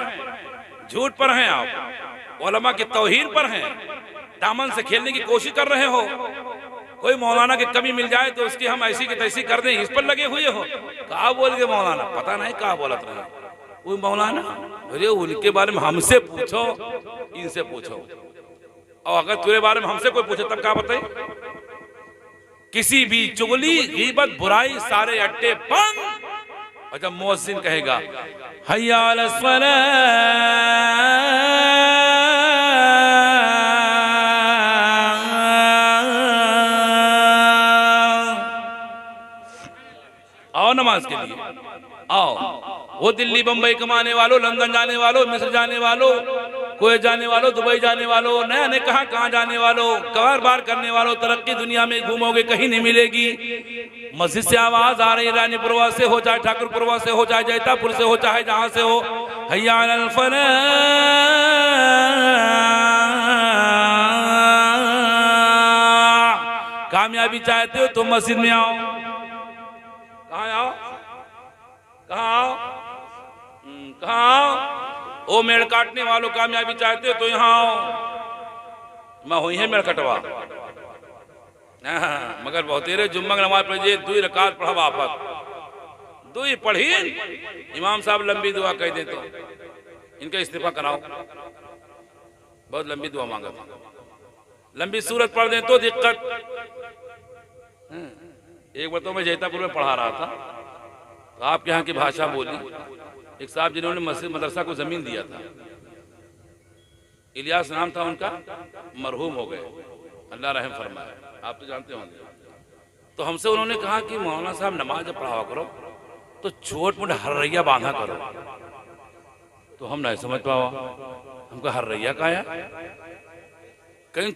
झूठ पर हैं, आप उलमा की तौहीन पर हैं, दामन से खेलने की कोशिश कर रहे हो। कोई मौलाना की कमी मिल जाए तो उसकी हम ऐसी की तैसी कर दें, इस पर लगे हुए हो। कहा बोल के मौलाना, पता नहीं कहा बोलत रहे वो मौलाना। अरे उनके बारे में हमसे पूछो, इनसे पूछो। और अगर तेरे बारे में हमसे कोई पूछे तब क्या बताए? किसी भी चुगली, गीबत, बुराई, सारे अड्डे बंद। और जब मुअज्जिन कहेगा हय्या अलस सलाह, आओ नमाज के लिए आओ। वो दिल्ली बंबई कमाने वालों, लंदन जाने वालों, मिस्र जाने वालों, कुवैत जाने वालों, दुबई जाने वालों, नया ने कहाँ जाने वालों, कारोबार करने वालों, तरक्की दुनिया में घूमोगे कहीं नहीं मिलेगी। मस्जिद से आवाज आ रही है, रानीपुरवा से हो, चाहे ठाकुरपुरवा से हो, चाहे जैतापुर से हो, चाहे जहां से हो, हय्या अलल फलाह। कामयाबी चाहते हो तो मस्जिद में आओ। कहाँ आओ? कहाँ आओ? कहाँ आओ? ओ मेड़ काटने वालों, कामयाबी चाहते हो तो यहाँ आओ। मैं हुई है मेड़ कटवा, मगर बहुत तेरे जुम्मा नमाज पढ़िए, 2 रकात पढ़ा वापस 2 पढ़ी। इमाम साहब लंबी दुआ कह दे तो इनका इस्तीफा कराओ, बहुत लंबी दुआ मांगा था। लंबी सूरत पढ़ दे तो दिक्कत। एक बार तो मैं जैतापुर में पढ़ा रहा था, तो आपके यहाँ की भाषा बोली। एक साहब जिन्होंने मस्जिद मदरसा को जमीन दिया था, इलियास नाम था उनका, मरहूम हो गए, अल्लाह रहम फरमाए, आप तो जानते होंगे। तो हमसे उन्होंने कहा कि मौलाना साहब नमाज जब पढ़ावा करो तो छोट मोट हर्रैया बांधा करो। तो हम नहीं समझ पावा, हमको हर्रैया का है, कहीं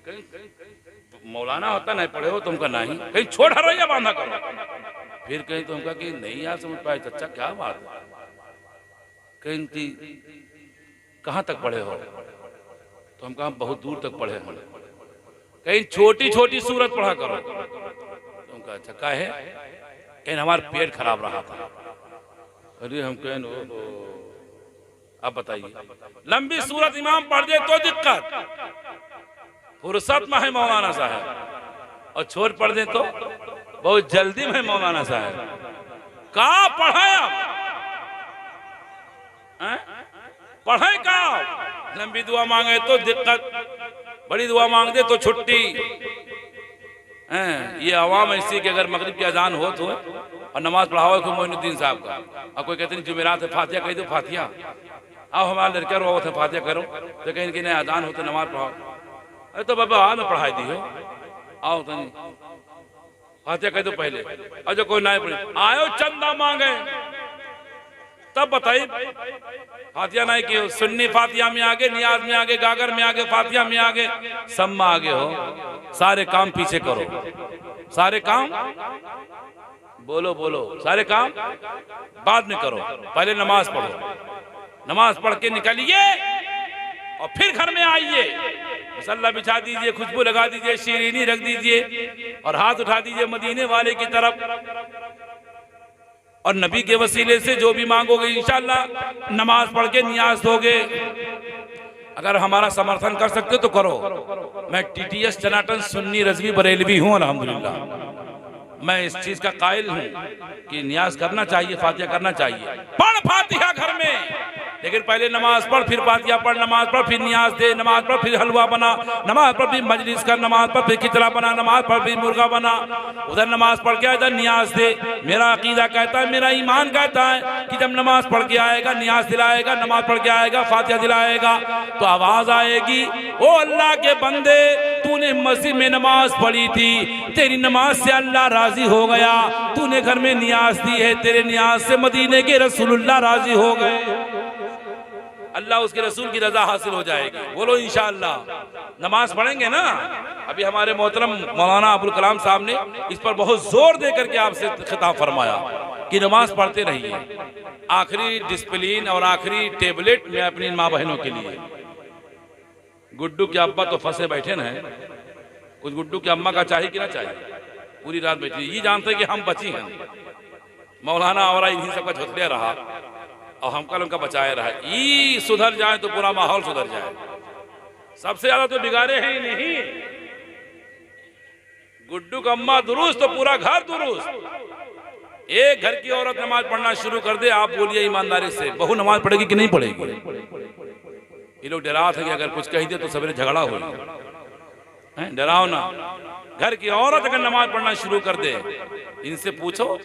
मौलाना होता नहीं पढ़े हो तुमका नहीं, कहीं छोट हर्रैया बांधा करो। फिर कहीं तो हमका कि नहीं यार समझ पाए, अच्छा क्या बात है, कहीं कहाँ तक पढ़े हो? तो हम कहा बहुत दूर तक पढ़े हैं। कहीं छोटी छोटी सूरत पढ़ा करो। तुम कहा अच्छा क्या है? कहीं हमारा पेट खराब रहा था। अरे हम कहें अब बताइए, लंबी सूरत इमाम पढ़ दे तो दिक्कत, फुर्सत में है मौलाना साहब, और छोट पढ़ दे तो बहुत जल्दी में मौलाना साहब। कहाँ पढ़ाया पढ़े का? लंबी दुआ मांगे तो दिक्कत, बड़ी दुआ मांग दे तो छुट्टी। ये आवाम ऐसी कि अगर मगरिब की अजान हो तो और नमाज पढ़ाओ को मोइनुद्दीन साहब का, और कोई कहते नहीं जुमेरात है फातिहा कह दो, फातिहा आओ हमारा लड़का रो थे फातिहा करो, तो कहीं कि नहीं अजान हो तो नमाज पढ़ाओ। अरे तो बाबा आज में पढ़ाई दी हो, आओ तो नहीं फातिहा कह दो पहले, और जो कोई ना पढ़े आयो चंदा मांगे तब बताइए। फातिहा नहीं की, सुन्नी फातिहा में आगे, नियाज में आगे, गागर में आगे, फातिहा में आगे, सब में आगे हो। सारे काम पीछे करो, सारे काम बोलो बोलो, सारे काम बाद में करो, पहले नमाज पढ़ो। नमाज पढ़ के निकलिए और फिर घर में आइए, मसल्ला बिछा दीजिए, खुशबू लगा दीजिए, शीरीनी रख दीजिए और हाथ उठा दीजिए मदीने वाले की तरफ, और नबी के वसीले से जो भी मांगोगे इंशाअल्लाह नमाज पढ़ के नियाज दोगे। अगर हमारा समर्थन कर सकते हो तो करो। मैं टीटीएस जनाटन सुन्नी रज़वी बरेलवी हूँ, अल्हम्दुलिल्लाह। मैं इस चीज का कायल हूँ कि नियाज करना चाहिए, फातिहा करना चाहिए। पढ़ फातिहा घर में, लेकिन पहले नमाज पढ़, फिर फातिहा पढ़, नमाज पढ़, फिर नियाज दे, नमाज पढ़, फिर हलवा बना, नमाज पढ़, फिर मजलिस कर, नमाज पढ़, फिर खिचड़ा बना, नमाज पढ़, फिर मुर्गा बना। उधर नमाज पढ़ के इधर नियाज दे। मेरा अकीदा कहता है, मेरा ईमान कहता है कि जब नमाज पढ़ के आएगा, नियाज दिलाएगा, नमाज पढ़ के आएगा, फातिहा दिलाएगा, तो आवाज आएगी, ओ अल्लाह के बंदे, तूने मस्जिद में नमाज पढ़ी थी, तेरी नमाज से अल्लाह राजी हो गया, तूने घर में नियाज दी है, तेरे नियाज से मदीने के रसूलुल्लाह राजी हो गए, अल्लाह उसके रसूल की रजा हासिल हो जाएगी। बोलो इंशाअल्लाह। नमाज पढ़ेंगे ना। अभी हमारे मोहतरम मौलाना अबुल कलाम साहब ने इस पर बहुत जोर देकर के आपसे खिताब फरमाया कि नमाज पढ़ते रहिए। आखिरी डिसिप्लिन और आखिरी टेबलेट में अपनी माँ बहनों के लिए, गुड्डू के अब्बा तो फंसे बैठे न, कुछ गुड्डू की अम्मा का चाहिए कि ना चाहिए, पूरी रात बैठी ये जानते कि हम बची हैं। मौलाना और इन्हीं सबका झोंकले रहा और हम कल उनका बचाए रहा। ये सुधर जाए तो पूरा माहौल सुधर जाए। सबसे ज्यादा तो बिगाड़े हैं नहीं, गुड्डू का अम्मा दुरुस्त तो पूरा घर दुरुस्त। एक घर की औरत नमाज पढ़ना शुरू कर दे, आप बोलिए ईमानदारी से बहू नमाज पढ़ेगी कि नहीं पढ़ेगी? ये लोग डरा थे कि अगर कुछ कह दे तो सवेरे झगड़ा हो, डराओ ना। घर की औरत अगर नमाज पढ़ना शुरू कर दे, इनसे पूछो,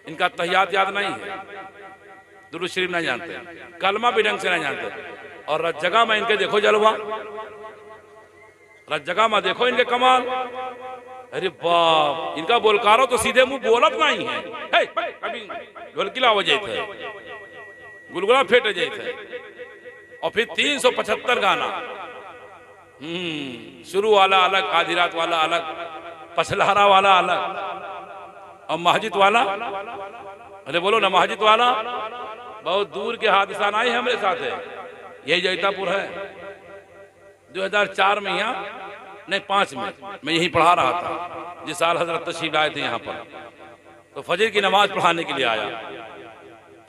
इनका तहियात याद नहीं है, दुरूद शरीफ नहीं जानते, कलमा भी ढंग से नहीं जानते। और रज जगह में इनके देखो जलवा, रज जगह में देखो इनके कमाल। अरे बाप, इनका बोलकारो तो सीधे मुंह बोलत नहीं है, कभी ढोलकिला हो जाते है, गुलगुला फेट जाते है। और फिर 375 गाना, शुरू वाला अलग, आधी रात वाला अलग, पछलहरा वाला अलग, और महजिद वाला। अरे बोलो ना, महजिद वाला बहुत दूर के हादसा नहीं है हमारे साथ है। यही जैतापुर है, 2004 में यहाँ नहीं 5 में मैं यहीं पढ़ा रहा था, जिस साल हजरत तशरीफ आए थे यहाँ पर, तो फजर की नमाज पढ़ाने के लिए आया।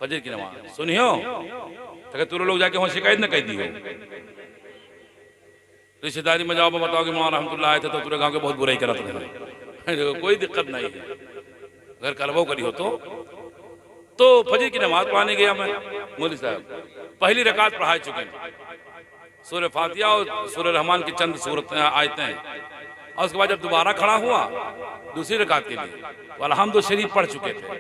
फजर की नमाज सुनियो तो तुम लोग जाके वहां शिकायत न कह दी हो, रिश्तेदारी में जाओ, बताओ कि मौलाना रहमतुल्लाह आए थे तो पूरे गांव के बहुत बुराई करा था। कोई दिक्कत नहीं है, अगर कलबो करी हो तो फजर की नमाज पढ़ाने गया मैं। मौलवी साहब पहली रकात पढ़ा चुके हैं, सूरह फातिहा और सूरह रहमान की चंद सूरत आयतें हैं, और उसके बाद जब दोबारा खड़ा हुआ दूसरी रकात के लिए तो अलहम्दु शरीफ पढ़ चुके थे।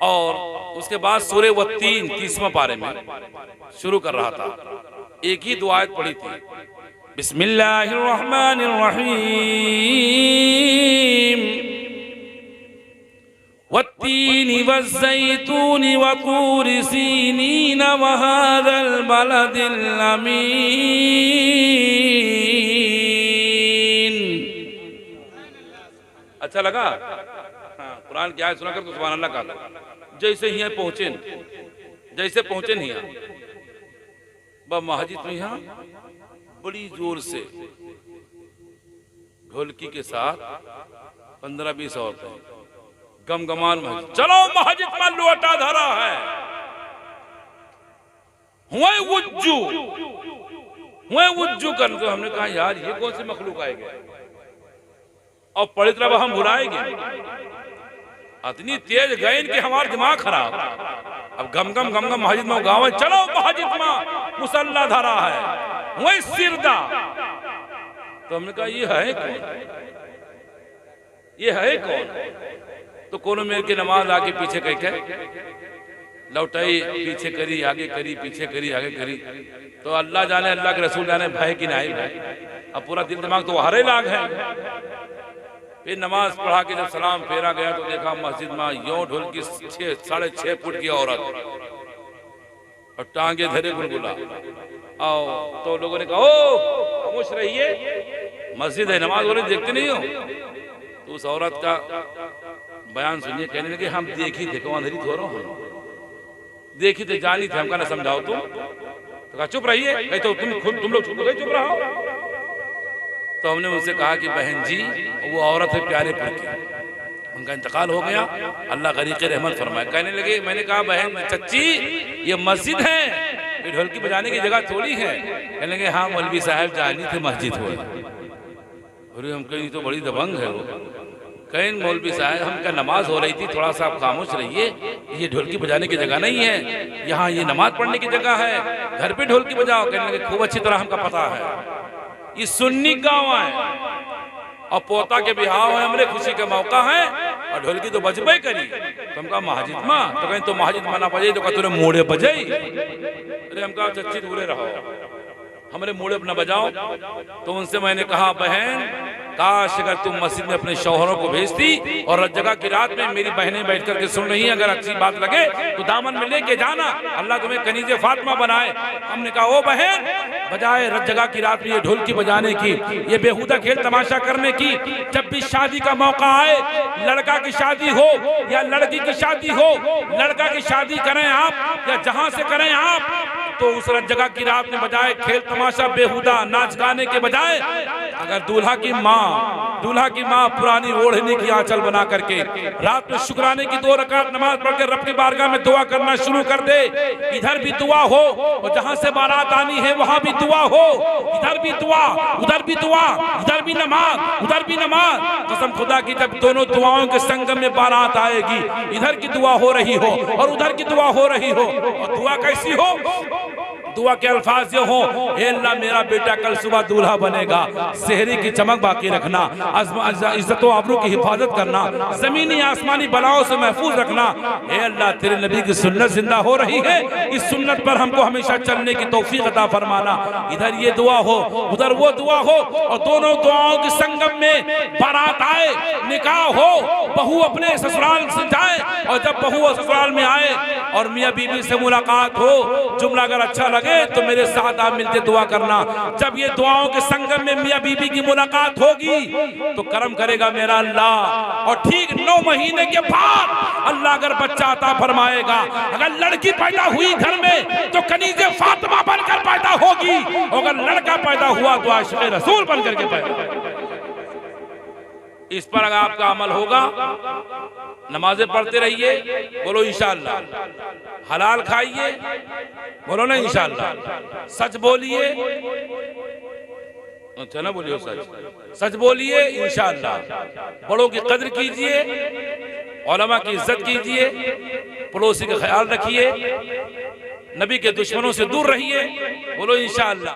और उसके बाद सूरह वत्तीन 30वें पारे में शुरू कर रहा था, एक ही दो आयत पढ़ी थी, बिस्मिल्लाहिर्रहमानिर्रहीम वत्तीनि वज़्ज़ैतूनि वतूरि सीनीन वहाज़ल बलदिल अमीन। अच्छा लगा? हाँ, कुरान की आयत सुनाकर तो सुभान अल्लाह कहा। जैसे ही पहुंचे, जैसे पहुंचे नहीं महजिद में यहाँ बड़ी जोर से ढोलकी के साथ 15-20 औरतें गमगमान महजिद, चलो महजिद में लोटा धरा है, हुए उज्जू कर। तो हमने कहा यार ये कौन सी मखलूक आएगी, और पढ़ी तरह हम बुलाएंगे। इतनी तेज गए कि हमारा दिमाग खराब। अब गम गम महजिद में गाँव, चलो महजिद में मुसल्ला धरा है, वही सिरदा। तो हमने कहा ये है कौन, ये है कौन? तो कोनो मेरे की नमाज आगे पीछे कह के लौटाई, पीछे करी आगे करी, पीछे करी आगे करी। तो अल्लाह जाने, अल्लाह के रसूल जाने भय कि नहीं भय। अब पूरा दिल दिमाग तो हरे लाग है। फिर नमाज पढ़ा के जब सलाम फेरा गया तो देखा मस्जिद में यों ढोल की 6.5 फुट की औरत और टांगे धरे गुलगुला। आओ तो लोगों ने कहा ओ खामोश रहिए, मस्जिद है, नमाज हो रही, देखते नहीं हो? तो उस औरत का बयान सुनिए। कहने लगे हम देखी थे, कौन अंधेरी थोड़ा हम देखी थे, जानी थे, हमका ना समझाओ तुम। तो कहा चुप रहिए, कहे तो तुम लोग चुप रहो। तो हमने उनसे कहा कि बहन जी वो औरत है प्यारेपुर की, उनका इंतकाल हो गया, अल्लाह गरीक़ रहमत फरमाए। कहने लगे, मैंने कहा बहन चच्ची ये मस्जिद है, ये ढोलकी बजाने की जगह थोड़ी है। कहने लगे हाँ मौलवी साहब जानी थे मस्जिद हो। अरे हम कहीं तो बड़ी दबंग है वो। कहीं मौलवी साहब हम क्या नमाज हो रही थी, थोड़ा सा आप खामोश रहिए, ये ढोलकी बजाने की जगह नहीं है, यहाँ ये नमाज पढ़ने की जगह है, घर पे ढोलकी बजाओ। कहने लगे खूब अच्छी तरह हमका पता है, ये सुन्नी गाँव है और पोता के बिहाव है, हमरे खुशी का मौका है और ढोलकी तो बजबे करी। तो हम कहा महाजिद माँ, तो कहीं तो महाजिद माना बजाई, तो कहा तुरे मोड़े बजाई। अरे हम कहा चच्ची दूरे रहो, हमारे मोड़े अपना बजाओ। तो उनसे मैंने कहा बहन काश अगर तुम मस्जिद में अपने शौहरों को भेजती और जगह की रात में मेरी बहनें बैठ करके सुन रही हैं, अगर अच्छी बात लगे तो दामन में लेके जाना, अल्लाह तुम्हें कनीज़े फातिमा बनाए। हमने कहा ओ बहन बजाए जगह की रात में ये ढोलकी बजाने की, ये बेहुदा खेल तमाशा करने की, जब भी शादी का मौका आए, लड़का की शादी हो या लड़की की शादी हो, लड़का की शादी करें आप या जहां से करें आप, तो उस जगह की रात में बजाय खेल तमाशा बेहुदा नाच गाने के बजाय अगर दूल्हा की माँ पुरानी ओढ़ने की आंचल बना करके रात में शुक्राने की 2 रकात नमाज पढ़ के रब की बारगाह में दुआ करना शुरू कर दे, इधर भी दुआ हो और जहां से बारात आनी है वहां भी दुआ हो, इधर भी दुआ उधर भी दुआ, इधर भी नमाज उधर भी नमाज। कसम खुदा की जब दोनों दुआओं के संगम में बारात आएगी, इधर की दुआ हो रही हो और उधर की दुआ हो रही हो, और दुआ कैसी हो? दुआ के अल्फाज ये हो, हे अल्लाह मेरा बेटा कल सुबह दूल्हा बनेगा, सेहरी की चमक बाकी रखना, इज्जत व आबरू की हिफाजत करना, जमीनी आसमानी बलाओं से महफूज रखना। हे अल्लाह तेरे नबी की सुन्नत जिंदा हो रही है, इस सुन्नत पर हमको हमेशा चलने की तौफीक अता फरमाना। इधर ये दुआ हो उधर वो दुआ हो, और दोनों दुआओं के संगम में बारात आए, निकाह हो, बहू अपने ससुराल से जाए, और जब बहू ससुराल में आए और मियाँ बीवी से मुलाकात हो, जुमला अगर अच्छा लगे तो मेरे साथ आप मिलके दुआ करना। जब ये दुआओं के संगम में मियाँ बीवी की मुलाकात होगी तो करम करेगा मेरा अल्लाह, और ठीक 9 महीने के बाद अल्लाह अगर बच्चा अता फरमाएगा। अगर लड़की पैदा हुई घर में तो कनीज़े फातिमा बनकर पैदा होगी, और अगर लड़का पैदा हुआ तो आशिक़े रसूल बनकर के पैदा। इस पर अगर आपका अमल होगा, नमाजें पढ़ते रहिए, बोलो इंशाअल्लाह। हलाल खाइए, बोलो ना इंशाअल्लाह। सच बोलिए, अच्छा ना बोलिए सच बोलिए इंशाअल्लाह। बड़ों की कद्र कीजिए, उलमा की इज्जत कीजिए, पड़ोसी का ख्याल रखिए, नबी के दुश्मनों से दूर रहिए, बोलो इंशाअल्लाह।